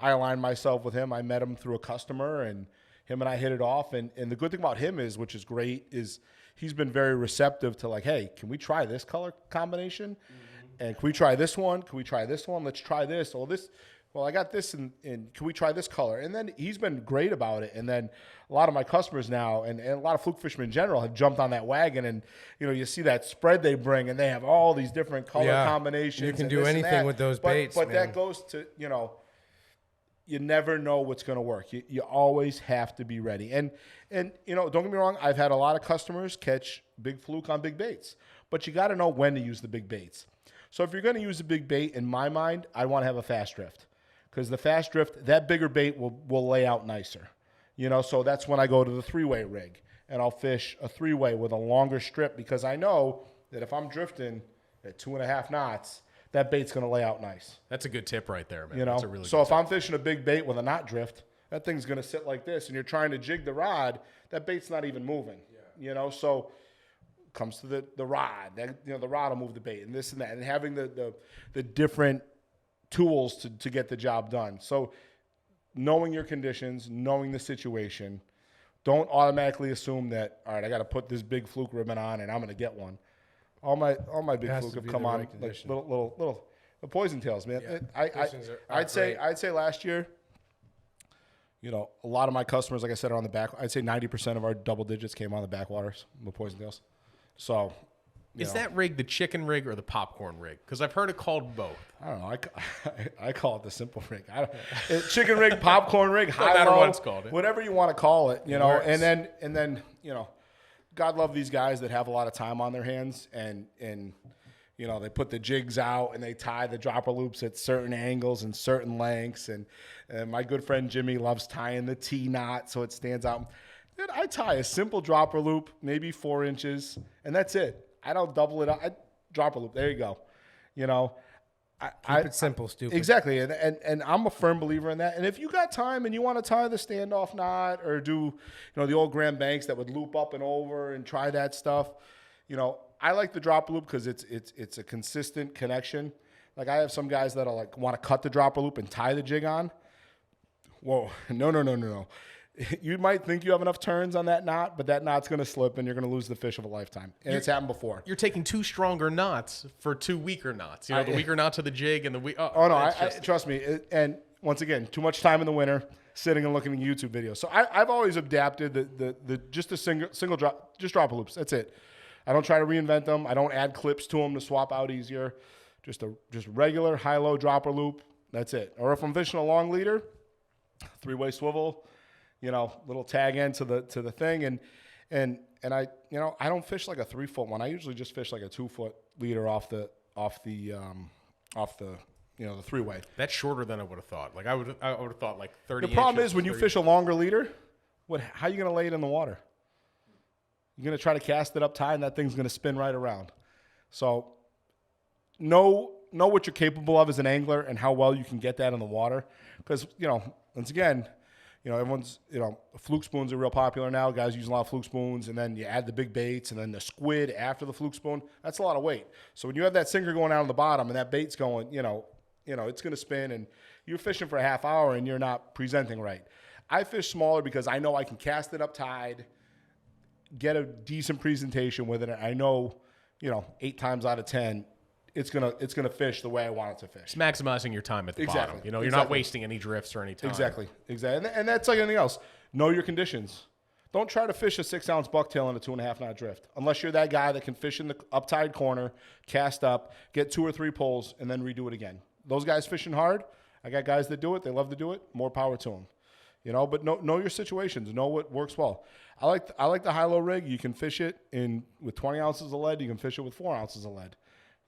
aligned myself with him. I met him through a customer, and him and I hit it off. And the good thing about him which is great, is he's been very receptive to, like, hey, can we try this color combination? Mm-hmm. can we try this one? Can we try this one? Let's try this. Well, I got this, and can we try this color? And then he's been great about it. And then a lot of my customers now, and a lot of fluke fishermen in general, have jumped on that wagon. And, you see that spread they bring, and they have all these different color combinations. You can do anything with those baits, But man. that goes to, you never know what's going to work. You always have to be ready. And don't get me wrong, I've had a lot of customers catch big fluke on big baits. But you got to know when to use the big baits. So if you're going to use a big bait, in my mind, I want to have a fast drift. Because the fast drift, that bigger bait will lay out nicer. So that's when I go to the 3-way rig. And I'll fish a 3-way with a longer strip, because I know that if I'm drifting at 2.5 knots, that bait's going to lay out nice. That's a good tip right there, man. That's a really so good if tip. I'm fishing a big bait with a knot drift, that thing's going to sit like this, and you're trying to jig the rod, that bait's not even moving. So comes to the rod. The rod will move the bait, and this and that, and having the different tools to get the job done. So knowing your conditions, knowing the situation, don't automatically assume that, all right, I got to put this big fluke ribbon on and I'm going to get one. All my big fluke have come on like little the poison tails, man. Yeah. I'd say last year, a lot of my customers, like I said, are on the back. I'd say 90% of our double digits came on the backwaters with poison tails. So Is that rig the chicken rig or the popcorn rig? Because I've heard it called both. I don't know. I call it the simple rig. Chicken rig, popcorn rig, high matter low, what it's called. whatever you want to call it. Works. And then God love these guys that have a lot of time on their hands, and they put the jigs out and they tie the dropper loops at certain angles and certain lengths. And my good friend Jimmy loves tying the T knot so it stands out. Dude, I tie a simple dropper loop, maybe 4 inches, and that's it. I don't double it up. I drop a loop. There you go. Keep it simple, stupid. Exactly. And I'm a firm believer in that. And if you got time and you want to tie the standoff knot or do, the old Graham Banks that would loop up and over and try that stuff, I like the dropper loop because it's a consistent connection. Like I have some guys that'll like want to cut the dropper loop and tie the jig on. Whoa, no. You might think you have enough turns on that knot, but that knot's going to slip and you're going to lose the fish of a lifetime. And it's happened before. You're taking 2 stronger knots for 2 weaker knots. The weaker knot to the jig and the weak. Trust me. And once again, too much time in the winter sitting and looking at YouTube videos. So I've always adapted the just a single drop, just dropper loops. That's it. I don't try to reinvent them. I don't add clips to them to swap out easier. Just regular high-low dropper loop. That's it. Or if I'm fishing a long leader, 3-way swivel. Little tag end to the thing, and I I don't fish like a 3-foot one. I usually just fish like a 2-foot leader off the 3-way. That's shorter than I would have thought. Like I would have thought like 30. The problem inches, is when you fish a longer leader, how are you gonna lay it in the water? You're gonna try to cast it up tight, and that thing's gonna spin right around. So know what you're capable of as an angler and how well you can get that in the water, because once again. Everyone's, fluke spoons are real popular now. Guys use a lot of fluke spoons, and then you add the big baits, and then the squid after the fluke spoon. That's a lot of weight. So when you have that sinker going out on the bottom, and that bait's going, it's going to spin, and you're fishing for a half hour, and you're not presenting right. I fish smaller because I know I can cast it up tide, get a decent presentation with it. And I know, 8 times out of 10, it's gonna fish the way I want it to fish. It's maximizing your time at the bottom. You're not wasting any drifts or any time. Exactly. And that's like anything else. Know your conditions. Don't try to fish a 6-ounce bucktail in a 2.5 knot drift, unless you're that guy that can fish in the uptide corner, cast up, get 2 or 3 pulls, and then redo it again. Those guys fishing hard. I got guys that do it. They love to do it. More power to them. But know your situations. Know what works well. I like the high-low rig. You can fish it with 20 ounces of lead. You can fish it with 4 ounces of lead.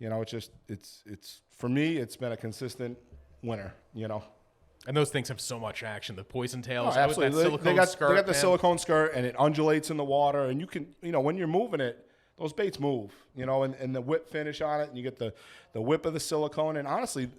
It's for me, it's been a consistent winner, And those things have so much action. The poison tails, absolutely. They got the silicone skirt, and it undulates in the water, and you can, when you're moving it, those baits move, and the whip finish on it, and you get the whip of the silicone, and honestly,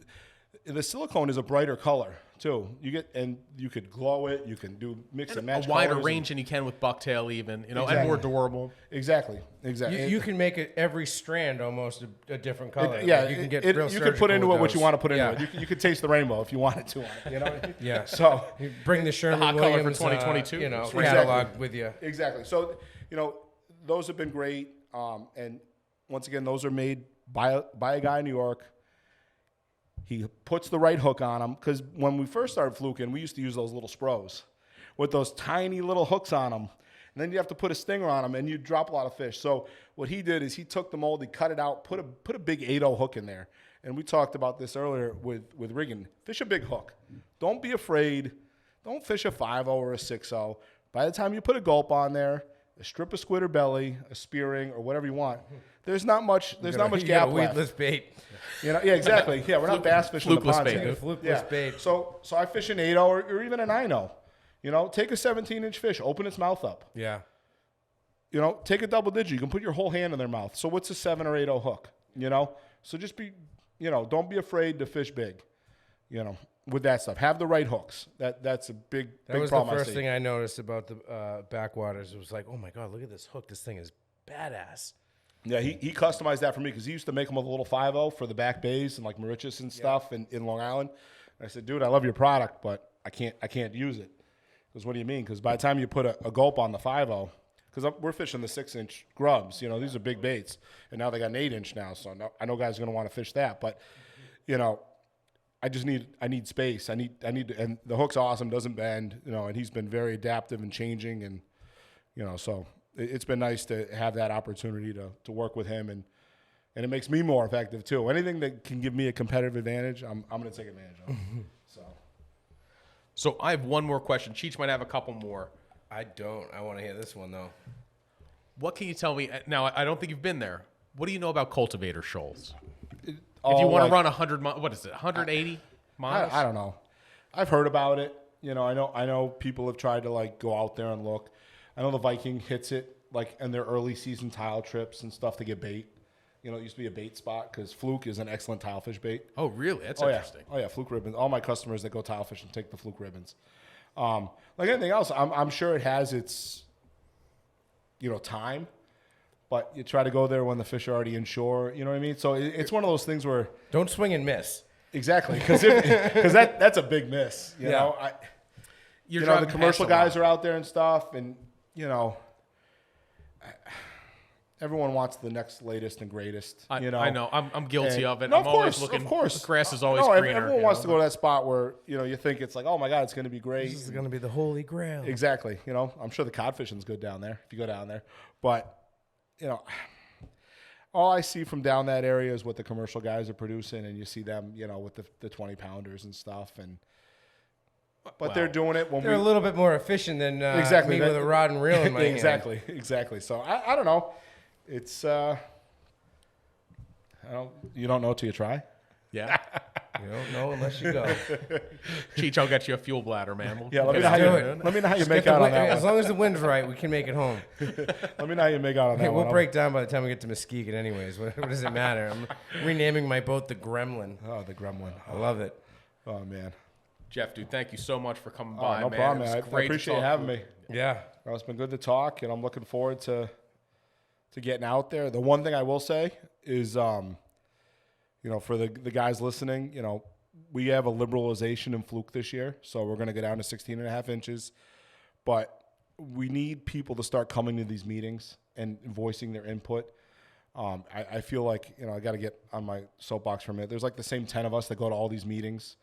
the silicone is a brighter color too. You could glow it, you can mix and match a wider colors range than you can with bucktail, even Exactly. and more durable. Exactly. You can make it every strand almost a different color. You can get real. You can put into it what you want to put into it. You could taste the rainbow if you wanted to. Yeah. So you bring the Sherman hot color for Williams 2022. catalog with you. Exactly. So those have been great. And once again, those are made by a guy in New York. He puts the right hook on them, because when we first started fluking, we used to use those little spros with those tiny little hooks on them. And then you have to put a stinger on them, and you drop a lot of fish. So what he did is he took the mold, he cut it out, put a big 8-0 hook in there. And we talked about this earlier with rigging. Fish a big hook. Don't be afraid. Don't fish a 5-0 or a 6-0. By the time you put a gulp on there, a strip of squid or belly, a spearing, or whatever you want, there's not much gap left. Weedless bait. Yeah, exactly. Yeah, we're not bass fishing the ponds here. Flukeless bait. So I fish an 8-0 or even a 9-0. Take a 17-inch fish, open its mouth up. Yeah. Take a double digit. You can put your whole hand in their mouth. So what's a 7 or 8-0 hook? So just be, don't be afraid to fish big, with that stuff. Have the right hooks. That's a big problem. That was the first thing I noticed about the backwaters. It was like, oh my God, look at this hook. This thing is badass. Yeah, he customized that for me, because he used to make them with a little 5-0 for the back bays and like Mauritius and stuff in Long Island. And I said, dude, I love your product, but I can't use it. Because what do you mean? Because by the time you put a gulp on the 5-0, because we're fishing the 6-inch grubs, these are big baits, and now they got an 8-inch now, so I know guys are going to want to fish that, but I need space. I need, and the hook's awesome, doesn't bend, and he's been very adaptive and changing, and so it's been nice to have that opportunity to work with him, and it makes me more effective too. Anything that can give me a competitive advantage, I'm going to take advantage of. So I have one more question. Cheech might have a couple more. I don't. I want to hear this one, though. What can you tell me? Now, I don't think you've been there. What do you know about Cultivator Shoals? If Oh, you want like- to run 100 miles, what is it, 180 miles? I don't know. I've heard about it. I know people have tried to go out there and look. I know the Viking hits it in their early season tile trips and stuff to get bait. It used to be a bait spot, because Fluke is an excellent tile fish bait. Oh, really? That's Oh interesting. yeah, Fluke ribbons. All my customers that go tile fishing take the Fluke ribbons. Like anything else, I'm sure it has its time, but you try to go there when the fish are already inshore. You know what I mean? So it's one of those things where Don't swing and miss. exactly, because that's a big miss. You know, You're the driving commercial past a lot. guys are out there and stuff, and everyone wants the next latest and greatest. I know. I'm guilty And- of it. No, I'm of always course, looking. of course. The grass is always No, greener. everyone wants to go to that spot where you think it's like, oh my God, it's going to be great. This is going to be the holy grail. Exactly. I'm sure the cod fishing's good down there if you go down there. But, all I see from down that area is what the commercial guys are producing, and you see them, with the 20-pounders and stuff. But they're doing it when They're a little bit more efficient than exactly me with a rod and reel in my hand. Exactly. So I don't know. It's you don't know till you try. Yeah. You don't know unless you go. Cheech, I'll get you a fuel bladder, man. Yeah, let me know how you make Get out the on wind- that as one. long as the wind's right, we can make it home. Let me know how you make out on that Hey, one. we'll break down by the time we get to Muskegon anyways. What does it matter? I'm renaming my boat the Gremlin. Oh, the gremlin. I love it. Oh man. Jeff, dude, thank you so much for coming Oh, by, no man. problem, It was man. I great to appreciate you talk having to me. Yeah. Well, it's been good to talk, and I'm looking forward to getting out there. The one thing I will say is, for the guys listening, we have a liberalization in Fluke this year, so we're going to go down to 16.5 inches. But we need people to start coming to these meetings and voicing their input. I feel like, I got to get on my soapbox for a minute. There's the same 10 of us that go to all these meetings.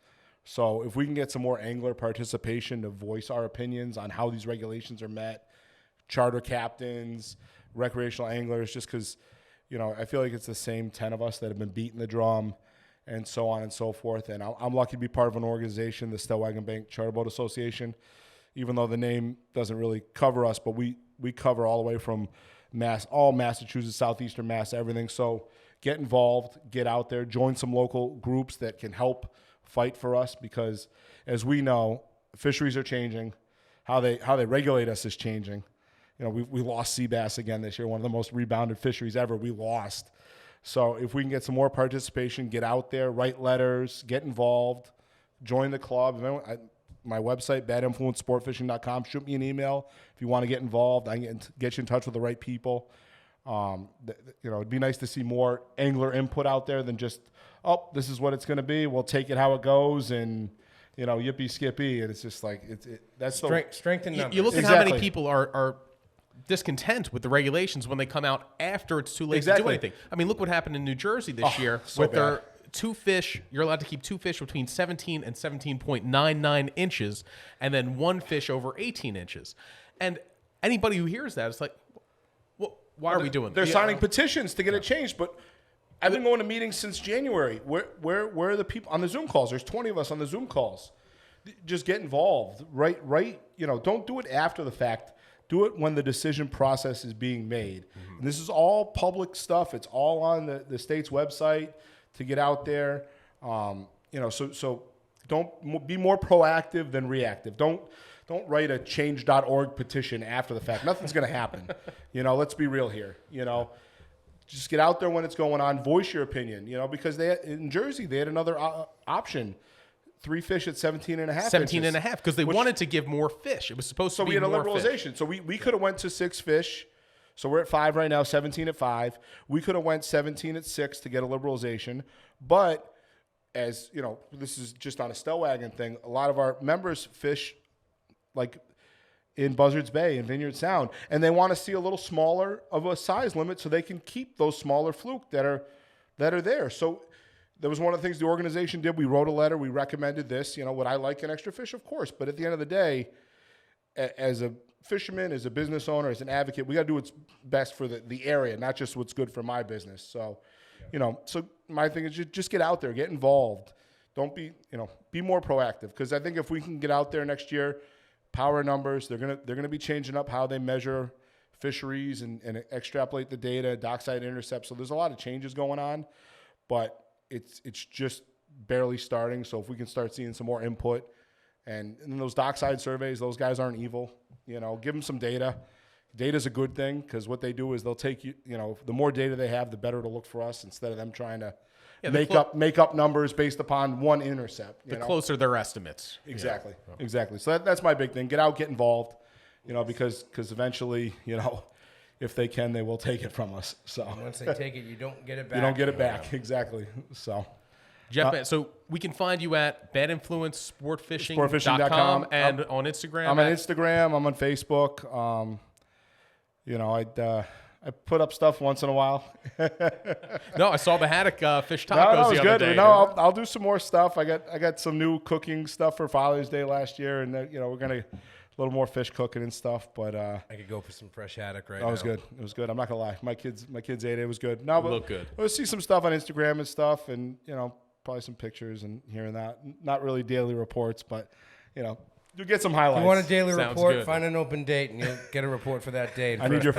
So if we can get some more angler participation to voice our opinions on how these regulations are met, charter captains, recreational anglers, just because, I feel like it's the same 10 of us that have been beating the drum and so on and so forth. And I'm lucky to be part of an organization, the Stellwagen Bank Charter Boat Association, even though the name doesn't really cover us, but we cover all the way from all Massachusetts, Southeastern Mass, everything. So get involved, get out there, join some local groups that can help fight for us, because as we know, fisheries are changing. How they regulate us is changing. We lost sea bass again this year, one of the most rebounded fisheries ever. We lost. So if we can get some more participation, get out there, write letters, get involved, join the club. My website, badinfluencesportfishing.com. Shoot me an email if you want to get involved. I can get you in touch with the right people. It'd be nice to see more angler input out there than just, oh, this is what it's going to be. We'll take it how it goes, and yippee skippy. And it's just that's Strength in numbers. You look at how many Exactly. people are discontent with the regulations when they come out after it's too late to do Exactly. anything. I mean, look what happened in New Jersey this year so with their bad. 2 fish. You're allowed to keep 2 fish between 17 and 17.99 inches, and then 1 fish over 18 inches. And anybody who hears that, it's like, well, why are we doing They're this? signing petitions to get it changed, but I've been going to meetings since January. Where are the people on the Zoom calls? There's 20 of us on the Zoom calls. Just get involved. Right. Don't do it after the fact. Do it when the decision process is being made. Mm-hmm. And this is all public stuff. It's all on the state's website to get out there. So don't be more proactive than reactive. Don't write a change.org petition after the fact. Nothing's going to happen. Let's be real here. Just get out there when it's going on. Voice your opinion. Because in Jersey they had another option. 3 fish at 17 and a half 17 inches. and a half, because they wanted to give more fish. It was supposed to be we had a more liberalization. fish. So we could have went to 6 fish. So we're at 5 right now, 17 at 5. We could have went 17 at 6 to get a liberalization. But as this is just on a Stellwagen thing. A lot of our members fish like in Buzzards Bay and Vineyard Sound, and they want to see a little smaller of a size limit so they can keep those smaller fluke that are there. So that was one of the things the organization did. We wrote a letter. We recommended this. Would I like an extra fish? Of course. But at the end of the day, as a fisherman, as a business owner, as an advocate, we got to do what's best for the area, not just what's good for my business. So, so my thing is just get out there, get involved. Don't be more proactive. Because I think if we can get out there next year, power numbers, they're gonna be changing up how they measure fisheries and extrapolate the data, dockside intercept. So there's a lot of changes going on, but it's just barely starting. So if we can start seeing some more input and in those dockside surveys, those guys aren't evil. Give them some data. Data's a good thing because what they do is they'll take the more data they have, the better it'll look for us instead of them trying to make up numbers based upon one intercept. The closer their estimates. Exactly. Exactly. So that's my big thing. Get out, get involved, because eventually, if they can, they will take it from us. So Once they take it, you don't get it back. you don't get it back. Exactly. So Jeff, so we can find you at badinfluencesportfishing.com Sportfishing.com. and on Instagram. I'm on Instagram. I'm on Facebook. I put up stuff once in a while. No, I saw the haddock fish tacos No, it was the other good. day. No, I'll do some more stuff. I got some new cooking stuff for Father's Day last year, and we're gonna a little more fish cooking and stuff. But I could go for some fresh haddock right now. it was good. It was good. I'm not gonna lie. My kids ate it. It was good. No, but looked good. We'll see some stuff on Instagram and stuff, and probably some pictures and here and that. Not really daily reports, but you'll get some highlights. If you want a daily Sounds report, good. find an open date, and you'll get a report for that date. I need your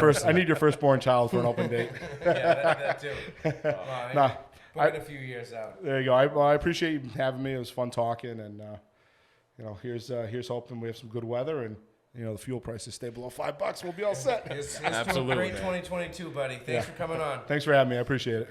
firstborn child for an open date. that too. Nah, Book it a few years out. there you go. I appreciate you having me. It was fun talking, and here's hoping we have some good weather and the fuel prices stay below $5. We'll be all set. It's Absolutely, great man. 2022, buddy. Thanks for coming on. Thanks for having me. I appreciate it.